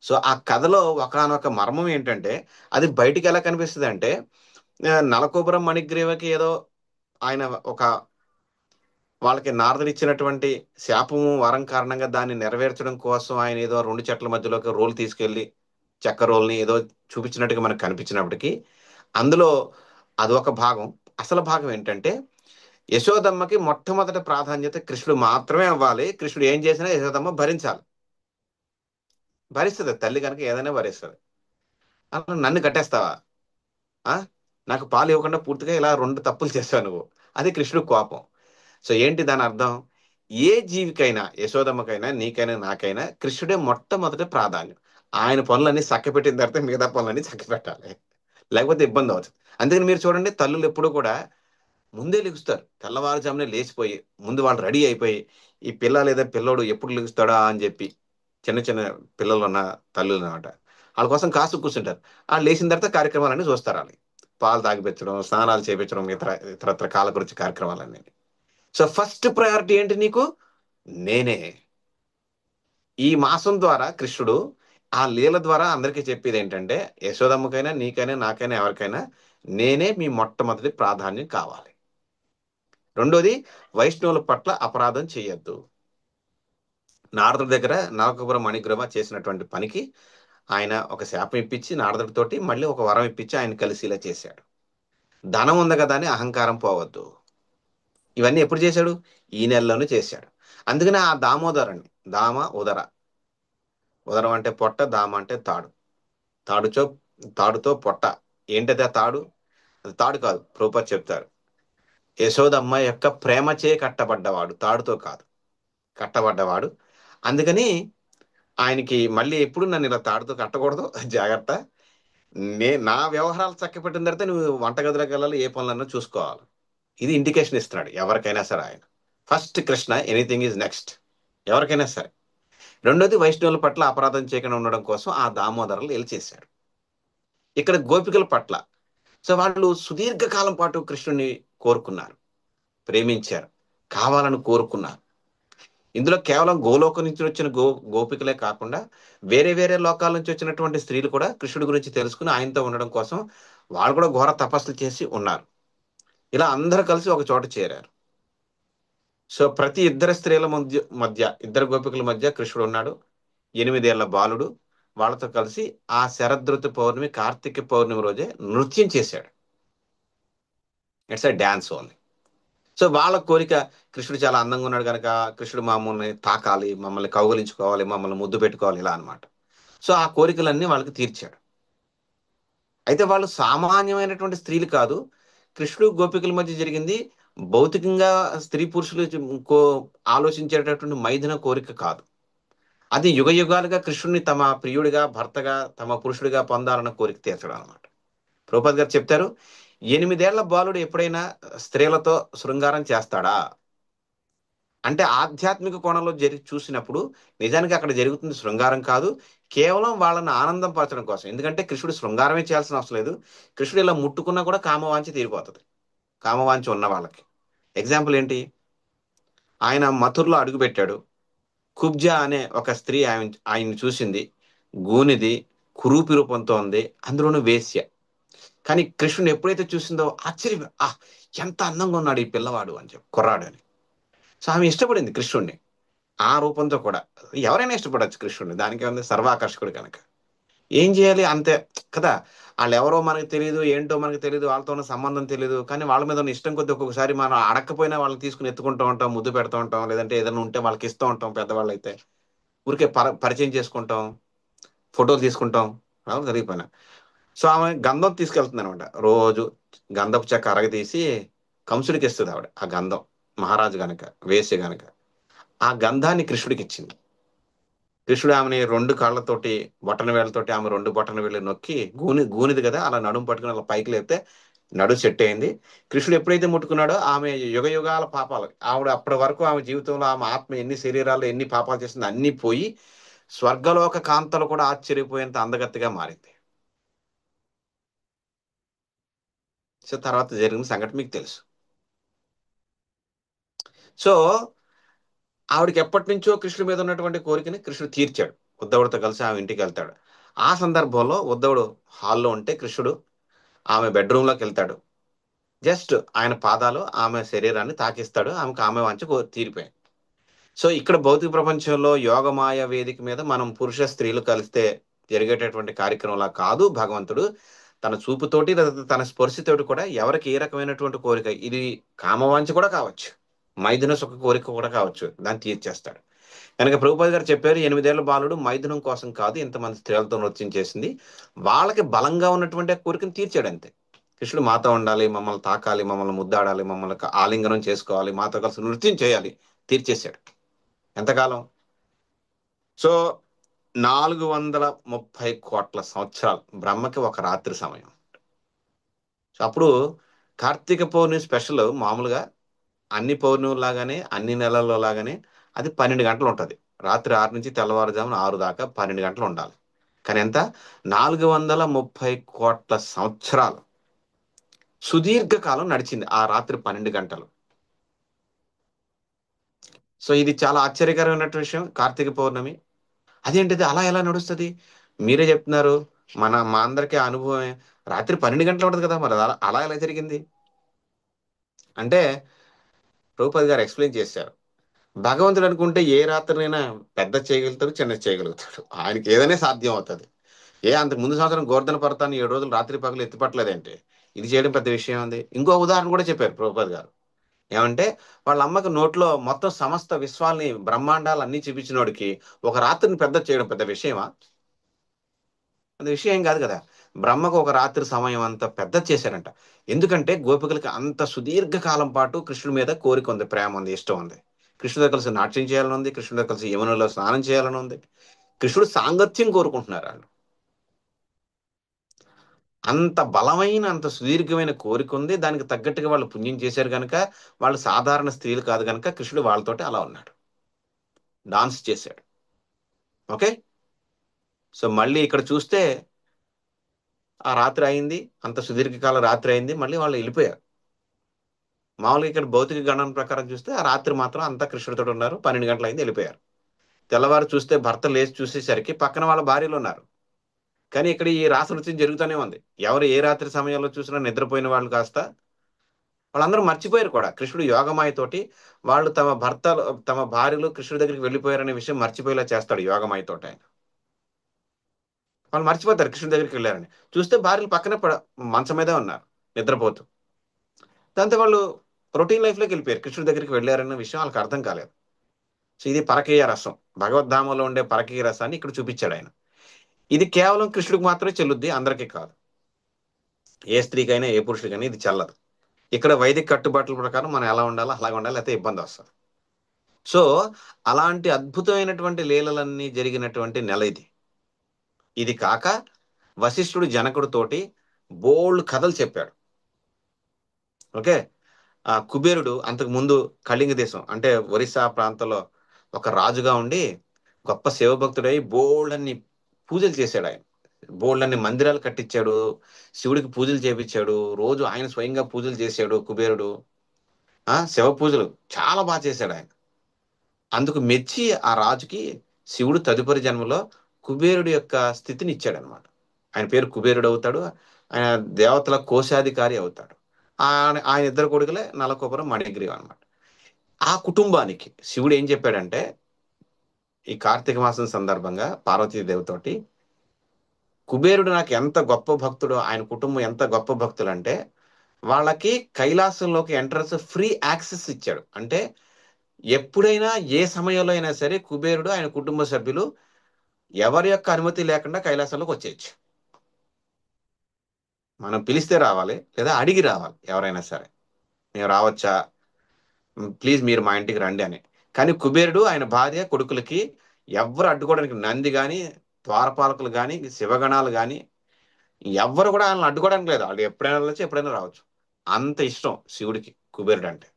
సో ఆ కథలో ఒకానొక మర్మం ఏంటంటే, అది బయటికి ఎలా కనిపిస్తుంది అంటే, నలకోబురం మణిగ్రీవకి ఏదో ఆయన ఒక వాళ్ళకి నారదుడు ఇచ్చినటువంటి శాపము వరం కారణంగా దాన్ని నెరవేర్చడం కోసం ఆయన ఏదో రెండు చెట్ల మధ్యలోకి రోలు తీసుకెళ్లి చెక్క రోల్ని ఏదో చూపించినట్టుగా మనకు కనిపించినప్పటికీ అందులో అదొక భాగం. అసలు భాగం ఏంటంటే, యశోదమ్మకి మొట్టమొదటి ప్రాధాన్యత కృష్ణుడు మాత్రమే అవ్వాలి. కృష్ణుడు ఏం చేసినా యశోదమ్మ భరించాలి. భరిస్తుంది తల్లి కనుక ఏదైనా భరిస్తుంది. అలా నన్ను కట్టేస్తావా? ఆ నాకు పాలు ఇవ్వకుండా పూర్తిగా ఇలా రెండు తప్పులు చేశావు నువ్వు. అది కృష్ణుడు కోపం. సో ఏంటి దాని అర్థం? ఏ జీవికైనా, యశోదమ్మకైనా, నీకైనా, నాకైనా కృష్ణుడే మొట్టమొదటి ప్రాధాన్యం. ఆయన పనులన్నీ చక్కబెట్టిన తర్వాత మిగతా పనులన్నీ చక్కబెట్టాలి. లేకపోతే ఇబ్బంది అవుతుంది. అందుకని మీరు చూడండి, తల్లులు ఎప్పుడు కూడా ముందే లెగుస్తారు. తెల్లవారుజామునే లేచిపోయి ముందు వాళ్ళు రెడీ అయిపోయి ఈ పిల్ల లేదా పిల్లోడు ఎప్పుడు లెగుస్తాడా అని చెప్పి చిన్న చిన్న పిల్లలు ఉన్న తల్లులు అనమాట. వాళ్ళ కోసం కాసు కూర్చుంటారు. వాళ్ళు లేచిన తర్వాత కార్యక్రమాలన్నీ చూస్తారు. వాళ్ళు పాలు తాగిపించడం, స్నానాలు చేపించడం, ఇతరత్ర కాలకృత్య కార్యక్రమాలన్నీ. సో ఫస్ట్ ప్రయారిటీ ఏంటి నీకు? నేనే. ఈ మాసం ద్వారా కృష్ణుడు ఆ లీల ద్వారా అందరికీ చెప్పేది ఏంటంటే, యశోదమ్మకైనా, నీకైనా, నాకైనా, ఎవరికైనా నేనే మీ మొట్టమొదటి ప్రాధాన్యం కావాలి. రెండోది, వైష్ణవుల పట్ల అపరాధం చేయొద్దు. నారదుడి దగ్గర నరకపురం మణిగ్రహ చేసినటువంటి పనికి ఆయన ఒక శాపం ఇప్పించి నారదుడితోటి మళ్ళీ ఒక వరం ఇప్పించి ఆయన కలిసి ఇలా చేశాడు. ధనం ఉంది కదా అని అహంకారం పోవద్దు. ఇవన్నీ ఎప్పుడు చేశాడు? ఈ నెలలోనే చేశాడు. అందుకనే ఆ దామోదరుని, దామ ఉదర, ఉదరం అంటే పొట్ట, దామ అంటే తాడు. తాడుచో తాడుతో పొట్ట. ఏంటది ఆ తాడు? అది తాడు కాదు, ప్రభుపాద చెప్తారు. యశోదమ్మ యొక్క ప్రేమచే కట్టబడ్డవాడు, తాడుతో కాదు, కట్టబడ్డవాడు. అందుకని ఆయనకి మళ్ళీ ఎప్పుడు నన్ను ఇలా తాడుతో కట్టకూడదు, జాగ్రత్త. నా వ్యవహారాలు చక్కబెట్టిన తర్వాత నువ్వు వంటగదిలోకి వెళ్ళాలి, ఏ పనులన్నా చూసుకోవాలి. ఇది ఇండికేషన్ ఇస్తున్నాడు ఎవరికైనా సరే ఆయన. First Krishna, anything is next, ఎవరికైనా సరే. రెండోది, వైష్ణవుల పట్ల అపరాధం చేయకుండా ఉండడం కోసం ఆ దామోదరులు ఏలు చేశాడు. ఇక్కడ గోపికల పట్ల, సో వాళ్ళు సుదీర్ఘకాలం పాటు కృష్ణుని కోరుకున్నారు, ప్రేమించారు, కావాలని కోరుకున్నారు. ఇందులో కేవలం గోలోకం నుంచి వచ్చిన గోపికలే కాకుండా వేరే వేరే లోకాల నుంచి వచ్చినటువంటి స్త్రీలు కూడా కృష్ణుడి గురించి తెలుసుకుని ఆయనతో ఉండడం కోసం వాళ్ళు కూడా ఘోర తపస్సులు చేసి ఉన్నారు. ఇలా అందరూ కలిసి ఒక చోట చేరారు. సో ప్రతి ఇద్దరు స్త్రీల మధ్య ఇద్దరు గోపికల మధ్య కృష్ణుడు ఉన్నాడు. 8 ఏళ్ల బాలుడు వాళ్ళతో కలిసి ఆ శరదృతు పౌర్ణమి, కార్తీక పౌర్ణమి రోజే నృత్యం చేశాడు. It's a dance only. So వాళ్ళ కోరిక, కృష్ణుడు చాలా అందంగా ఉన్నాడు కనుక కృష్ణుడు మమ్మల్ని తాకాలి, మమ్మల్ని కౌగలించుకోవాలి, మమ్మల్ని ముద్దు పెట్టుకోవాలి, ఇలా అన్నమాట. సో ఆ కోరికలన్నీ వాళ్ళకి తీర్చాడు. అయితే వాళ్ళు సామాన్యమైనటువంటి స్త్రీలు కాదు. కృష్ణుడు గోపికల మధ్య జరిగింది భౌతికంగా స్త్రీ పురుషులు ఆలోచించేటటువంటి మైథున కోరిక కాదు. అది యుగ యుగాలుగా కృష్ణుడిని తమ ప్రియుడిగా, భర్తగా, తమ పురుషుడిగా పొందాలన్న కోరిక తీర్చడం అనమాట. ప్రభుపాద్ గారు చెప్తారు, 8 ఏళ్ల బాలుడు ఎప్పుడైనా స్త్రీలతో శృంగారం చేస్తాడా అంటే ఆధ్యాత్మిక కోణంలో చూసినప్పుడు నిజానికి అక్కడ జరుగుతుంది శృంగారం కాదు, కేవలం వాళ్ళని ఆనందం పరచడం కోసం. ఎందుకంటే కృష్ణుడు శృంగారమే చేయాల్సిన అవసరం లేదు. కృష్ణుడు ఇలా ముట్టుకున్నా కూడా కామవాంఛ తీరిపోతుంది, కామవాంఛ ఉన్న వాళ్ళకి. ఎగ్జాంపుల్ ఏంటి? ఆయన మథురలో అడుగుపెట్టాడు. కుబ్జా అనే ఒక స్త్రీ ఆయన్ని చూసింది. గూనిది, కురూపి రూపంతో ఉంది, అందులోనూ వేశ్య. కానీ కృష్ణుని ఎప్పుడైతే చూసిందో ఆశ్చర్యం, ఎంత అందంగా ఉన్నాడు ఈ పిల్లవాడు అని చెప్పి, కుర్రాడు అని. సో ఆమె ఇష్టపడింది కృష్ణుడిని ఆ రూపంతో కూడా. ఎవరైనా ఇష్టపడచ్చు కృష్ణుడిని, దానికి ఉంది, సర్వాకర్షకుడు కనుక. ఏం చేయాలి అంతే కదా. వాళ్ళు ఎవరో మనకు తెలియదు, ఏంటో మనకు తెలియదు, వాళ్ళతో ఉన్న సంబంధం తెలియదు, కానీ వాళ్ళ మీద ఉన్న ఇష్టం కొద్ది ఒక్కొక్కసారి మనం అడగకపోయినా వాళ్ళని తీసుకుని ఎత్తుకుంటూ ఉంటాం, ముద్దు పెడుతూ ఉంటాం, లేదంటే ఏదైనా ఉంటే వాళ్ళకి ఇస్తూ ఉంటాం. పెద్దవాళ్ళు అయితే ఊరికే పరిచయం చేసుకుంటాం, ఫోటోలు తీసుకుంటాం, అలా జరిగిపోయినా. సో ఆమె గంధం తీసుకెళ్తుంది అనమాట. రోజు గంధపు చెక్క అరగదీసి కంసుడికి ఇస్తుంది ఆవిడ. ఆ గంధం, మహారాజు గనక, వేశ్య గనక ఆ గంధాన్ని కృష్ణుడికి ఇచ్చింది. కృష్ణుడు ఆమెని రెండు కాళ్ళతోటి బొటన వేళ్ళతోటి ఆమె రెండు బొటన వేళ్ళు నొక్కి గూనిది కదా, అలా నడుము పట్టుకుని అలా పైకి లేపితే నడు సెట్ అయింది. కృష్ణుడు ఎప్పుడైతే ముట్టుకున్నాడో ఆమె యుగ యుగాల పాపాలు, ఆవిడ అప్పటి వరకు ఆమె జీవితంలో ఆమె ఆత్మ ఎన్ని శరీరాల్లో ఎన్ని పాపాలు చేసిందో అన్ని పోయి స్వర్గలోక కాంతలు కూడా ఆశ్చర్యపోయేంత అందగత్తెగా మారింది. సో తర్వాత జరిగిన సంఘటన మీకు తెలుసు. సో ఆవిడకి ఎప్పటి నుంచో కృష్ణుడి మీద ఉన్నటువంటి కోరికని కృష్ణుడు తీర్చాడు. ఉద్ధవుడితో కలిసి ఆమె ఇంటికి వెళ్తాడు. ఆ సందర్భంలో ఉద్ధవుడు హాల్లో ఉంటే కృష్ణుడు ఆమె బెడ్రూమ్లోకి వెళ్తాడు. జస్ట్ ఆయన పాదాలు ఆమె శరీరాన్ని తాకిస్తాడు. ఆమె వాంఛ తీరిపోయింది. సో ఇక్కడ భౌతిక ప్రపంచంలో యోగమాయ వేదిక మీద మనం పురుష స్త్రీలు కలిస్తే జరిగేటటువంటి కార్యక్రమంలా కాదు. భగవంతుడు తన చూపుతోటి లేదా తన స్పర్శతోటి కూడా ఎవరికి ఏ రకమైనటువంటి కోరిక, ఇది కామవాంఛ కూడా కావచ్చు, మైథున సుఖ కోరిక కూడా కావచ్చు, దాన్ని తీర్చేస్తాడు. కనుక ప్రభుపాద గారు చెప్పారు, 8 ఏళ్ల బాలుడు మైథునం కోసం కాదు ఇంతమంది స్త్రీలతో నృత్యం చేసింది, వాళ్ళకి బలంగా ఉన్నటువంటి ఆ కోరికను తీర్చాడు అంతే. కృష్ణుడు మాతో ఉండాలి, మమ్మల్ని తాకాలి, మమ్మల్ని ముద్దాడాలి, మమ్మల్ని ఆలింగనం చేసుకోవాలి, మాతో కలిసి నృత్యం చేయాలి, తీర్చేశాడు. ఎంతకాలం? సో 430 కోట్ల సంవత్సరాలు బ్రహ్మకి ఒక రాత్రి సమయం. సో అప్పుడు కార్తీక పౌర్ణమి స్పెషల్ మామూలుగా అన్ని పౌర్ణములు లాగానే అన్ని నెలల్లో లాగానే అది 12 గంటలు ఉంటుంది. రాత్రి 6 నుంచి తెల్లవారుజామున 6 దాకా 12 గంటలు ఉండాలి. కానీ ఎంత? 430 కోట్ల సంవత్సరాలు సుదీర్ఘకాలం నడిచింది ఆ రాత్రి 12 గంటలు. సో ఇది చాలా ఆశ్చర్యకరమైన విషయం. కార్తీక పౌర్ణమి అదేంటిది అలా ఎలా నడుస్తుంది? మీరే చెప్తున్నారు, మా అందరికీ ఆ అనుభవమే. రాత్రి 12 గంటలు ఉంటుంది కదా, మరి అలా అలా ఎలా జరిగింది అంటే ప్రభుపాద్ గారు ఎక్స్ప్లెయిన్ చేశారు. భగవంతుడు అనుకుంటే ఏ రాత్రినైనా పెద్ద చేయగలుగుతాడు, చిన్న చేయగలుగుతాడు. ఆయనకి ఏదైనా సాధ్యం అవుతుంది. అంతకు ముందు సంవత్సరం గోవర్ధన పర్వతాన్ని 7 రోజులు రాత్రి పగలు ఎత్తిపట్టలేదంటే ఇది చేయడం పెద్ద విషయం ఉంది. ఇంకో ఉదాహరణ కూడా చెప్పారు ప్రభుపాద్ గారు. ఏమంటే వాళ్ళ అమ్మకి నోట్లో మొత్తం సమస్త విశ్వాల్ని బ్రహ్మాండాలు అన్ని చూపించినోడికి ఒక రాత్రిని పెద్ద చేయడం పెద్ద విషయమా? అది విషయం ఏం కాదు కదా. బ్రహ్మకు ఒక రాత్రి సమయం అంత పెద్ద చేశారంట. ఎందుకంటే గోపికలకి అంత సుదీర్ఘ కాలం పాటు కృష్ణుడి మీద కోరిక ఉంది, ప్రేమ ఉంది, ఇష్టం ఉంది. కృష్ణుడితో కలిసి నాట్యం చేయాలని ఉంది, కృష్ణుడితో కలిసి యమునలో స్నానం చేయాలని ఉంది. కృష్ణుడు సాంగత్యం కోరుకుంటున్నారు వాళ్ళు. అంత బలమైన అంత సుదీర్ఘమైన కోరిక ఉంది. దానికి తగ్గట్టుగా వాళ్ళు పుణ్యం చేశారు కనుక వాళ్ళు సాధారణ స్త్రీలు కాదు కనుక కృష్ణుడు వాళ్ళతోటి అలా ఉన్నాడు, డాన్స్ చేశాడు. ఓకే. సో మళ్ళీ ఇక్కడ చూస్తే ఆ రాత్రి అయింది, అంత సుదీర్ఘకాల రాత్రి అయింది, మళ్ళీ వాళ్ళు వెళ్ళిపోయారు. మామూలుగా ఇక్కడ భౌతిక గణన ప్రకారం చూస్తే ఆ రాత్రి మాత్రం అంతా కృష్ణుడితో ఉన్నారు. 12 గంటలు అయింది, వెళ్ళిపోయారు. తెల్లవారు చూస్తే భర్త లేచి చూసేసరికి పక్కన వాళ్ళ భార్యలు ఉన్నారు. కానీ ఇక్కడ ఈ రాస నృత్యం జరుగుతూనే ఉంది. ఎవరు ఏ రాత్రి సమయంలో చూసినా నిద్రపోయిన వాళ్ళు కాస్త వాళ్ళందరూ మర్చిపోయారు కూడా. కృష్ణుడు యోగమాయతోటి వాళ్ళు తమ భార్యలు కృష్ణుడి దగ్గరికి వెళ్ళిపోయారనే విషయం మర్చిపోయేలా చేస్తాడు యోగమాయతోటి ఆయన. వాళ్ళు మర్చిపోతారు కృష్ణుడి దగ్గరికి వెళ్ళారని. చూస్తే భార్యలు పక్కనే మంచం మీదే ఉన్నారు నిద్రపోతూ. దాంతో వాళ్ళు రొటీన్ లైఫ్లోకి వెళ్ళిపోయారు, కృష్ణుడి దగ్గరికి వెళ్ళారన్న విషయం వాళ్ళకి అర్థం కాలేదు. సో ఇది పరకీయ రసం, భగవద్ధామంలో ఉండే పరకీయ రసాన్ని ఇక్కడ చూపించాడు ఆయన. ఇది కేవలం కృష్ణుడికి మాత్రమే చెల్లుద్ది, అందరికీ కాదు. ఏ స్త్రీకైనా ఏ పురుషుడికైనా ఇది చెల్లదు. ఇక్కడ వైదిక కట్టుబాట్ల ప్రకారం మనం ఎలా ఉండాలో అలాగే ఉండాలి, లేకపోతే ఇబ్బంది వస్తుంది. సో అలాంటి అద్భుతమైనటువంటి లీలలన్నీ జరిగినటువంటి నెల ఇది. ఇది కాక వశిష్ఠుడు జనకుడితోటి బోల్డ్ కథలు చెప్పాడు. ఓకే. ఆ కుబేరుడు అంతకు ముందు కళింగ దేశం అంటే ఒరిస్సా ప్రాంతంలో ఒక రాజుగా ఉండి గొప్ప శివభక్తుడై బోల్డ్ అన్ని పూజలు చేశాడు. ఆయన బోల్డ్ అన్ని మందిరాలు కట్టించాడు, శివుడికి పూజలు చేపించాడు, రోజు ఆయన స్వయంగా పూజలు చేశాడు కుబేరుడు. శివ పూజలు చాలా బాగా చేశాడు ఆయన. అందుకు మెచ్చి ఆ రాజుకి శివుడు తదుపరి జన్మలో కుబేరుడు యొక్క స్థితిని ఇచ్చాడు అనమాట. ఆయన పేరు కుబేరుడు అవుతాడు, ఆయన దేవతల కోశాధికారి అవుతాడు. ఆయన ఇద్దరు కొడుకులే నలకొబరం మణిగ్రీవం అనమాట. ఆ కుటుంబానికి శివుడు ఏం చెప్పాడంటే ఈ కార్తీక మాసం సందర్భంగా పార్వతీదేవితోటి, కుబేరుడు నాకు ఎంత గొప్ప భక్తుడు, ఆయన కుటుంబం ఎంత గొప్ప భక్తులు అంటే వాళ్ళకి కైలాసంలోకి ఎంట్రన్స్ ఫ్రీ యాక్సెస్ ఇచ్చాడు. అంటే ఎప్పుడైనా ఏ సమయంలో అయినా సరే కుబేరుడు ఆయన కుటుంబ సభ్యులు ఎవరి యొక్క అనుమతి లేకుండా కైలాసంలోకి వచ్చేయచ్చు. మనం పిలిస్తే రావాలి, లేదా అడిగి రావాలి. ఎవరైనా సరే మేము రావచ్చా, ప్లీజ్ మీరు మా ఇంటికి రండి అని. కానీ కుబేరుడు ఆయన భార్య కొడుకులకి ఎవ్వరు అడ్డుకోవడానికి నంది కానీ, ద్వారపాలకులు కానీ, శివగణాలు కానీ ఎవ్వరు కూడా ఆయనను అడ్డుకోవడానికి లేదు. వాళ్ళు ఎప్పుడైనా వెళ్ళొచ్చు, ఎప్పుడైనా రావచ్చు. అంత ఇష్టం శివుడికి కుబేరుడు అంటే.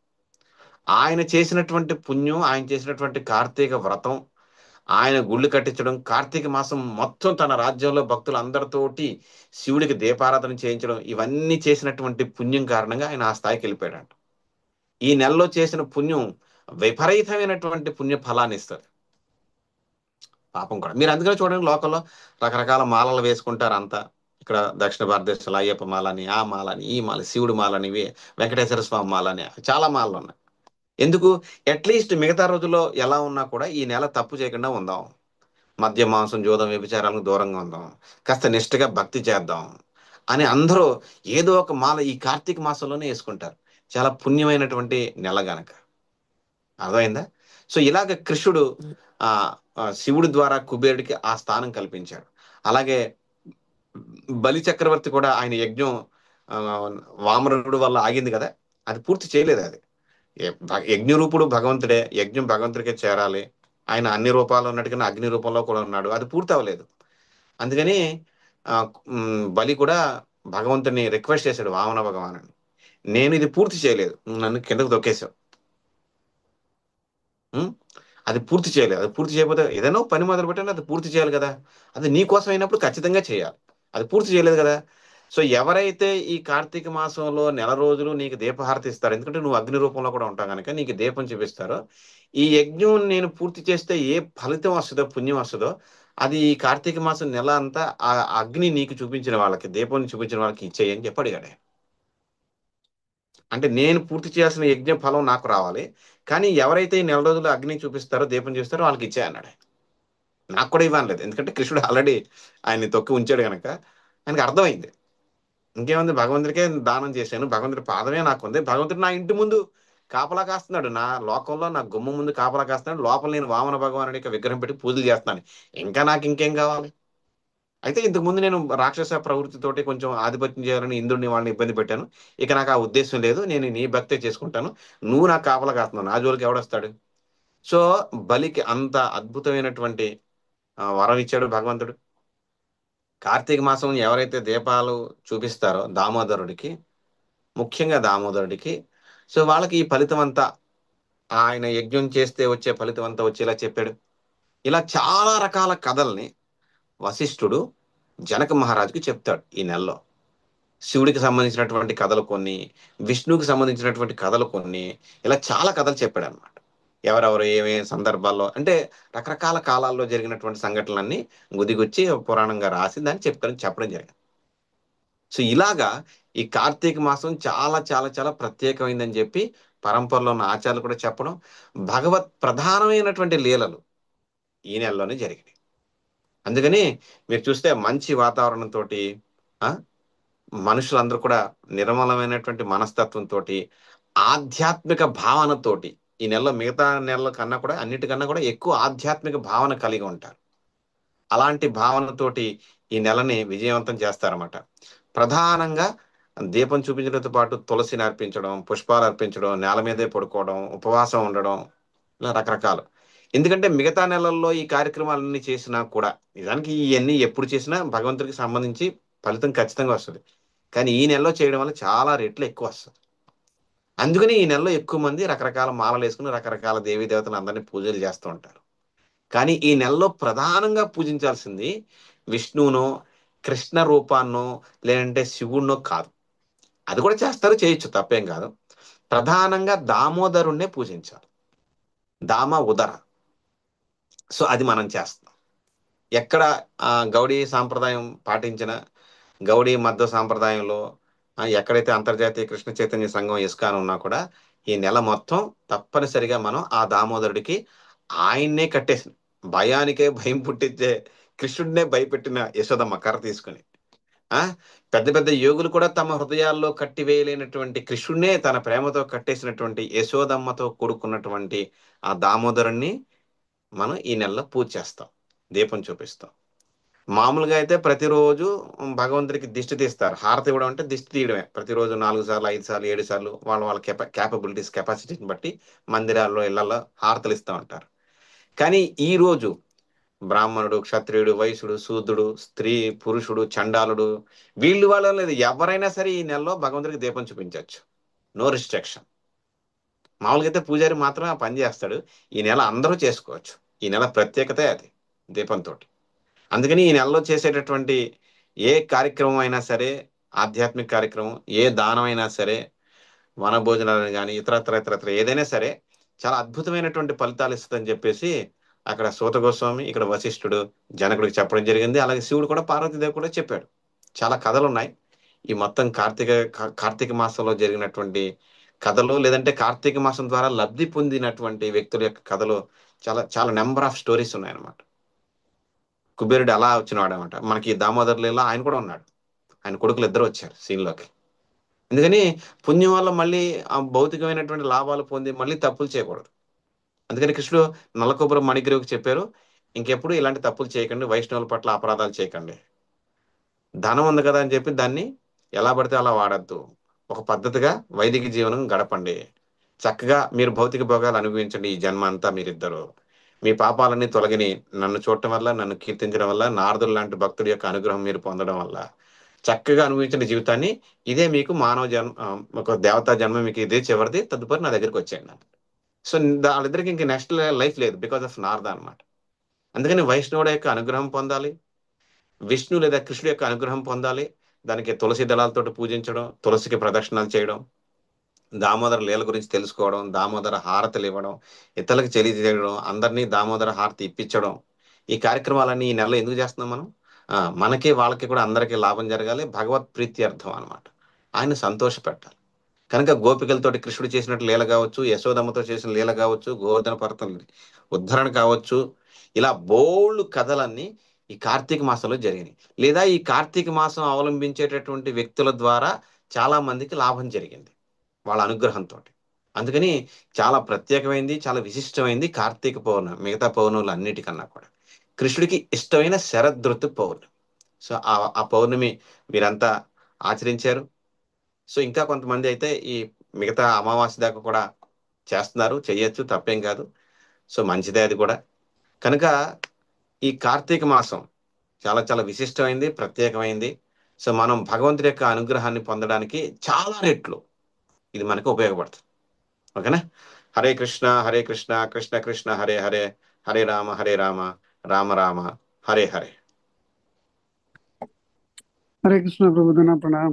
ఆయన చేసినటువంటి పుణ్యం, ఆయన చేసినటువంటి కార్తీక వ్రతం, ఆయన గుళ్ళు కట్టించడం, కార్తీక మాసం మొత్తం తన రాజ్యంలో భక్తులందరితోటి శివుడికి దీపారాధన చేయించడం, ఇవన్నీ చేసినటువంటి పుణ్యం కారణంగా ఆయన ఆ స్థాయికి వెళ్ళిపోయాడంట. ఈ నెలలో చేసిన పుణ్యం విపరీతమైనటువంటి పుణ్య ఫలాన్ని ఇస్తుంది. పాపం కూడా మీరు అందుకనే చూడండి, లోకంలో రకరకాల మాలలు వేసుకుంటారు అంతా. ఇక్కడ దక్షిణ భారతదేశంలో అయ్యప్ప మాలని, ఆ మాలని, ఈ మాల, శివుడి మాలని, వెంకటేశ్వర స్వామి మాలని, చాలా మాలలు ఉన్నాయి. ఎందుకు? అట్లీస్ట్ మిగతా రోజుల్లో ఎలా ఉన్నా కూడా ఈ నెల తప్పు చేయకుండా ఉందాం, మద్య మాంసం జూదం వ్యభిచారాలకు దూరంగా ఉందాం, కాస్త నిష్ఠగా భక్తి చేద్దాం అని అందరూ ఏదో ఒక మాల ఈ కార్తీక మాసంలోనే వేసుకుంటారు. చాలా పుణ్యమైనటువంటి నెల గనక. అర్థమైందా? సో ఇలాగ కృష్ణుడు ఆ శివుడి ద్వారా కుబేరుడికి ఆ స్థానం కల్పించాడు. అలాగే బలి చక్రవర్తి కూడా ఆయన యజ్ఞం ఆ, వామనుడు వల్ల ఆగింది కదా, అది పూర్తి చేయలేదు. అది యజ్ఞరూపుడు భగవంతుడే, యజ్ఞం భగవంతుడికే చేరాలి. ఆయన అన్ని రూపాల్లో ఉన్నట్టుగా అగ్ని రూపంలో కూడా ఉన్నాడు, అది పూర్తి అవ్వలేదు. అందుకని ఆ, బలి కూడా భగవంతుని రిక్వెస్ట్ చేశాడు, వామన భగవాను, నేను ఇది పూర్తి చేయలేదు, నువ్వు నన్ను కిందకు తొక్కేశావు. ఉం? అది పూర్తి చేయలేదు. అది పూర్తి చేయకపోతే ఏదైనా ఒక పని మొదలు పెట్టండి, అది పూర్తి చేయాలి కదా. అది నీ కోసం అయినప్పుడు ఖచ్చితంగా చేయాలి. అది పూర్తి చేయలేదు కదా. సో ఎవరైతే ఈ కార్తీక మాసంలో నెల రోజులు నీకు దీపహారతి ఇస్తారో, ఎందుకంటే నువ్వు అగ్ని రూపంలో కూడా ఉంటావు కనుక నీకు దీపం చూపిస్తారో, ఈ యజ్ఞం నేను పూర్తి చేస్తే ఏ ఫలితం వస్తుందో, పుణ్యం వస్తుందో, అది ఈ కార్తీక మాసం నెల అంతా ఆ అగ్ని నీకు చూపించిన వాళ్ళకి, దీపం చూపించిన వాళ్ళకి ఇచ్చేయి అని చెప్పి అడిగాడు ఆయన. అంటే నేను పూర్తి చేయాల్సిన యజ్ఞ ఫలం నాకు రావాలి, కానీ ఎవరైతే ఈ నెల రోజులు అగ్ని చూపిస్తారో, దీపం చూస్తారో వాళ్ళకి ఇచ్చే అన్నాడు ఆయన. నాకు కూడా ఇవ్వలేదు, ఎందుకంటే కృష్ణుడు ఆల్రెడీ ఆయన్ని తొక్కి ఉంచాడు కనుక ఆయనకి అర్థమైంది. ఇంకేముంది, భగవంతుడికే దానం చేశాను, భగవంతుడి పాదమే నాకు ఉంది, భగవంతుడు నా ఇంటి ముందు కాపలా కాస్తున్నాడు, నా లోకంలో నా గుమ్మం ముందు కాపలా కాస్తున్నాడు, లోపల నేను వామన భగవానుడి యొక్క విగ్రహం పెట్టి పూజలు చేస్తున్నాను. ఇంకా నాకు ఇంకేం కావాలి? అయితే ఇంతకు ముందు నేను రాక్షస ప్రవృత్తితోటి కొంచెం ఆధిపత్యం చేయాలని ఇంద్రుడిని వాళ్ళని ఇబ్బంది పెట్టాను. ఇక నాకు ఆ ఉద్దేశం లేదు, నేను నీ భక్తే చేసుకుంటాను, నువ్వు నాకు కాపలా కాస్తున్నావు, నా జోలికి ఎవడొస్తాడు? సో బలికి అంత అద్భుతమైనటువంటి వరం ఇచ్చాడు భగవంతుడు. కార్తీక మాసం ఎవరైతే దీపాలు చూపిస్తారో దామోదరుడికి, ముఖ్యంగా దామోదరుడికి, సో వాళ్ళకి ఈ ఫలితం అంతా, ఆయన యజ్ఞం చేస్తే వచ్చే ఫలితం అంతా వచ్చేలా చెప్పాడు. ఇలా చాలా రకాల కథల్ని వశిష్ఠుడు జనక మహారాజుకి చెప్తాడు ఈ నెలలో. శివుడికి సంబంధించినటువంటి కథలు కొన్ని, విష్ణువుకి సంబంధించినటువంటి కథలు కొన్ని, ఇలా చాలా కథలు చెప్పాడు అనమాట. ఎవరెవరు ఏమేమి సందర్భాల్లో అంటే రకరకాల కాలాల్లో జరిగినటువంటి సంఘటనలన్నీ గుదిగుచ్చి పురాణంగా రాసి దాన్ని చెప్పడం జరిగింది. సో ఇలాగా ఈ కార్తీక మాసం చాలా చాలా చాలా ప్రత్యేకమైందని చెప్పి పరంపరలో ఉన్న ఆచార్యులు కూడా చెప్పడం, భగవత్ ప్రధానమైనటువంటి లీలలు ఈ నెలలోనే జరిగినాయి. అందుకని మీరు చూస్తే మంచి వాతావరణంతో, మనుషులందరూ కూడా నిర్మలమైనటువంటి మనస్తత్వంతో, ఆధ్యాత్మిక భావనతోటి ఈ నెలలో మిగతా నెలల కన్నా కూడా అన్నిటికన్నా కూడా ఎక్కువ ఆధ్యాత్మిక భావన కలిగి ఉంటారు. అలాంటి భావనతోటి ఈ నెలని విజయవంతం చేస్తారన్నమాట. ప్రధానంగా దీపం చూపించడంతో పాటు తులసిని అర్పించడం, పుష్పాలు అర్పించడం, నేల మీదే పడుకోవడం, ఉపవాసం ఉండడం, ఇలా రకరకాలు. ఎందుకంటే మిగతా నెలల్లో ఈ కార్యక్రమాలన్నీ చేసినా కూడా, నిజానికి ఇవన్నీ ఎప్పుడు చేసినా భగవంతుడికి సంబంధించి ఫలితం ఖచ్చితంగా వస్తుంది. కానీ ఈ నెలలో చేయడం వల్ల చాలా రెట్లు ఎక్కువ వస్తుంది. అందుకని ఈ నెలలో ఎక్కువ మంది రకరకాల మాలలు వేసుకుని రకరకాల దేవీ దేవతలు అందరినీ పూజలు చేస్తూ ఉంటారు. కానీ ఈ నెలలో ప్రధానంగా పూజించాల్సింది విష్ణువునో, కృష్ణ రూపాన్నో, లేదంటే శివుణ్ణో కాదు. అది కూడా చేస్తారు, చేయొచ్చు, తప్పేం కాదు. ప్రధానంగా దామోదరుణ్ణే పూజించాలి, దామ ఉదర. సో అది మనం చేస్తాం. ఎక్కడ గౌడీ సాంప్రదాయం పాటించిన, గౌడీ మధ్వ సాంప్రదాయంలో ఎక్కడైతే అంతర్జాతీయ కృష్ణ చైతన్య సంఘం ఇస్కాన్ ఉన్నా కూడా ఈ నెల మొత్తం తప్పనిసరిగా మనం ఆ దామోదరుడికి ఆయన్నే కట్టేసి, భయానికే భయం పుట్టించే కృష్ణుడినే భయపెట్టిన యశోదమ్మ కర్ర తీసుకుని, ఆ పెద్ద పెద్ద యోగులు కూడా తమ హృదయాల్లో కట్టివేయలేనటువంటి కృష్ణుడినే తన ప్రేమతో కట్టేసినటువంటి యశోదమ్మతో కూడుకున్నటువంటి ఆ దామోదరుణ్ణి మనం ఈ నెలలో పూజ చేస్తాం, దీపం చూపిస్తాం. మామూలుగా అయితే ప్రతిరోజు భగవంతుడికి దిష్టి తీస్తారు. హారతి ఇవ్వడం అంటే దిష్టి తీయడమే. ప్రతిరోజు 4 సార్లు, 5 సార్లు, 7 సార్లు వాళ్ళ వాళ్ళ కెపాసిటీని బట్టి మందిరాల్లో, ఇళ్లలో హారతలు ఇస్తూ ఉంటారు. కానీ ఈ రోజు బ్రాహ్మణుడు, క్షత్రియుడు, వైశ్యుడు, శూద్రుడు, స్త్రీ, పురుషుడు, చండాలుడు, వీళ్ళు వాళ్ళ లేదు, ఎవరైనా సరే ఈ నెలలో భగవంతుడికి దీపం చూపించవచ్చు. No restriction. మామూలుగా అయితే పూజారి మాత్రమే ఆ పని చేస్తాడు. ఈ నెల అందరూ చేసుకోవచ్చు. ఈ నెల ప్రత్యేకతే అది, దీపంతో. అందుకని ఈ నెలలో చేసేటటువంటి ఏ కార్యక్రమం అయినా సరే, ఆధ్యాత్మిక కార్యక్రమం, ఏ దానం అయినా సరే, వన భోజనాలను కానీ ఇతరత్ర ఏదైనా సరే చాలా అద్భుతమైనటువంటి ఫలితాలు ఇస్తుందని చెప్పేసి అక్కడ సూత గోస్వామి, ఇక్కడ వశిష్ఠుడు జనకుడికి చెప్పడం జరిగింది. అలాగే శివుడు కూడా పార్వతీదేవి కూడా చెప్పాడు. చాలా కథలు ఉన్నాయి. ఈ మొత్తం కార్తీక మాసంలో జరిగినటువంటి కథలు, లేదంటే కార్తీక మాసం ద్వారా లబ్ధి పొందినటువంటి వ్యక్తుల యొక్క కథలు చాలా చాలా నెంబర్ ఆఫ్ స్టోరీస్ ఉన్నాయన్నమాట. కుబేరుడు అలా వచ్చినవాడు అనమాట. మనకి దామోదర్ లీల ఆయన కూడా ఉన్నాడు. ఆయన కొడుకులు ఇద్దరు వచ్చారు సీన్లోకి. అందుకని పుణ్యం వల్ల మళ్ళీ ఆ భౌతికమైనటువంటి లాభాలు పొంది మళ్ళీ తప్పులు చేయకూడదు. అందుకని కృష్ణుడు నల్లకొబ్బరి మణిగ్రీవుకి చెప్పారు, ఇంకెప్పుడు ఇలాంటి తప్పులు చేయకండి, వైష్ణవుల పట్ల అపరాధాలు చేయకండి. ధనం ఉంది కదా అని చెప్పి దాన్ని ఎలా పడితే అలా వాడద్దు. ఒక పద్ధతిగా వైదిక జీవనం గడపండి. చక్కగా మీరు భౌతిక భోగాలు అనుభవించండి ఈ జన్మ అంతా మీరిద్దరు. మీ పాపాలన్నీ తొలగిని నన్ను చూడటం వల్ల, నన్ను కీర్తించడం వల్ల, నారదుడు లాంటి భక్తుడి యొక్క అనుగ్రహం మీరు పొందడం వల్ల చక్కగా అనుభవించిన జీవితాన్ని, ఇదే మీకు మానవ జన్మ, ఒక దేవతా జన్మ, మీకు ఇదే చివరిది, తదుపరి నా దగ్గరికి వచ్చేయండి. సో వాళ్ళిద్దరికి ఇంక నెక్స్ట్ లైఫ్ లేదు, బికాస్ ఆఫ్ నారద అనమాట. అందుకని వైష్ణవుడు యొక్క అనుగ్రహం పొందాలి, విష్ణు లేదా కృష్ణుడు యొక్క అనుగ్రహం పొందాలి. దానికి తులసి దళాలతో పూజించడం, తులసికి ప్రదక్షిణాలు చేయడం, దామోదర లీల గురించి తెలుసుకోవడం, దామోదర హారతలు ఇవ్వడం, ఇతరులకు తెలియజేయడం, అందరినీ దామోదర హారతి ఇప్పించడం. ఈ కార్యక్రమాలన్నీ ఈ నెలలో ఎందుకు చేస్తున్నాం మనం? మనకి వాళ్ళకి కూడా అందరికీ లాభం జరగాలి, భగవత్ ప్రీత్యర్థం అనమాట. ఆయన సంతోష పెట్టాలి. కనుక గోపికలతోటి కృష్ణుడు చేసినట్టు లీల కావచ్చు, యశోదమ్మతో చేసిన లీల కావచ్చు, గోవర్ధన పర్వతం ఉద్ధరణ కావచ్చు, ఇలా బోల్డ్ కథలన్నీ ఈ కార్తీక మాసంలో జరిగినాయి. లేదా ఈ కార్తీక మాసం అవలంబించేటటువంటి వ్యక్తుల ద్వారా చాలా మందికి లాభం జరిగింది వాళ్ళ అనుగ్రహంతో. అందుకని చాలా ప్రత్యేకమైంది, చాలా విశిష్టమైంది కార్తీక పౌర్ణమి, మిగతా పౌర్ణములు అన్నిటికన్నా కూడా. కృష్ణుడికి ఇష్టమైన శరదృతు పౌర్ణమి. సో ఆ పౌర్ణమి మీరంతా ఆచరించారు. సో ఇంకా కొంతమంది అయితే ఈ మిగతా అమావాస్య దాకా కూడా చేస్తున్నారు, చెయ్యొచ్చు, తప్పేం కాదు. సో మంచిదే అది కూడా. కనుక ఈ కార్తీక మాసం చాలా చాలా విశిష్టమైంది, ప్రత్యేకమైంది. సో మనం భగవంతుడి యొక్క అనుగ్రహాన్ని పొందడానికి చాలా రెట్లు ఇది మనకు ఉపయోగపడుతుంది. ఓకేనా? హరే కృష్ణ కృష్ణ కృష్ణ హరే హరే, హరే రామ రామ రామ హరే హరే. हरे कृष्ण प्रभुदेना प्रणाम।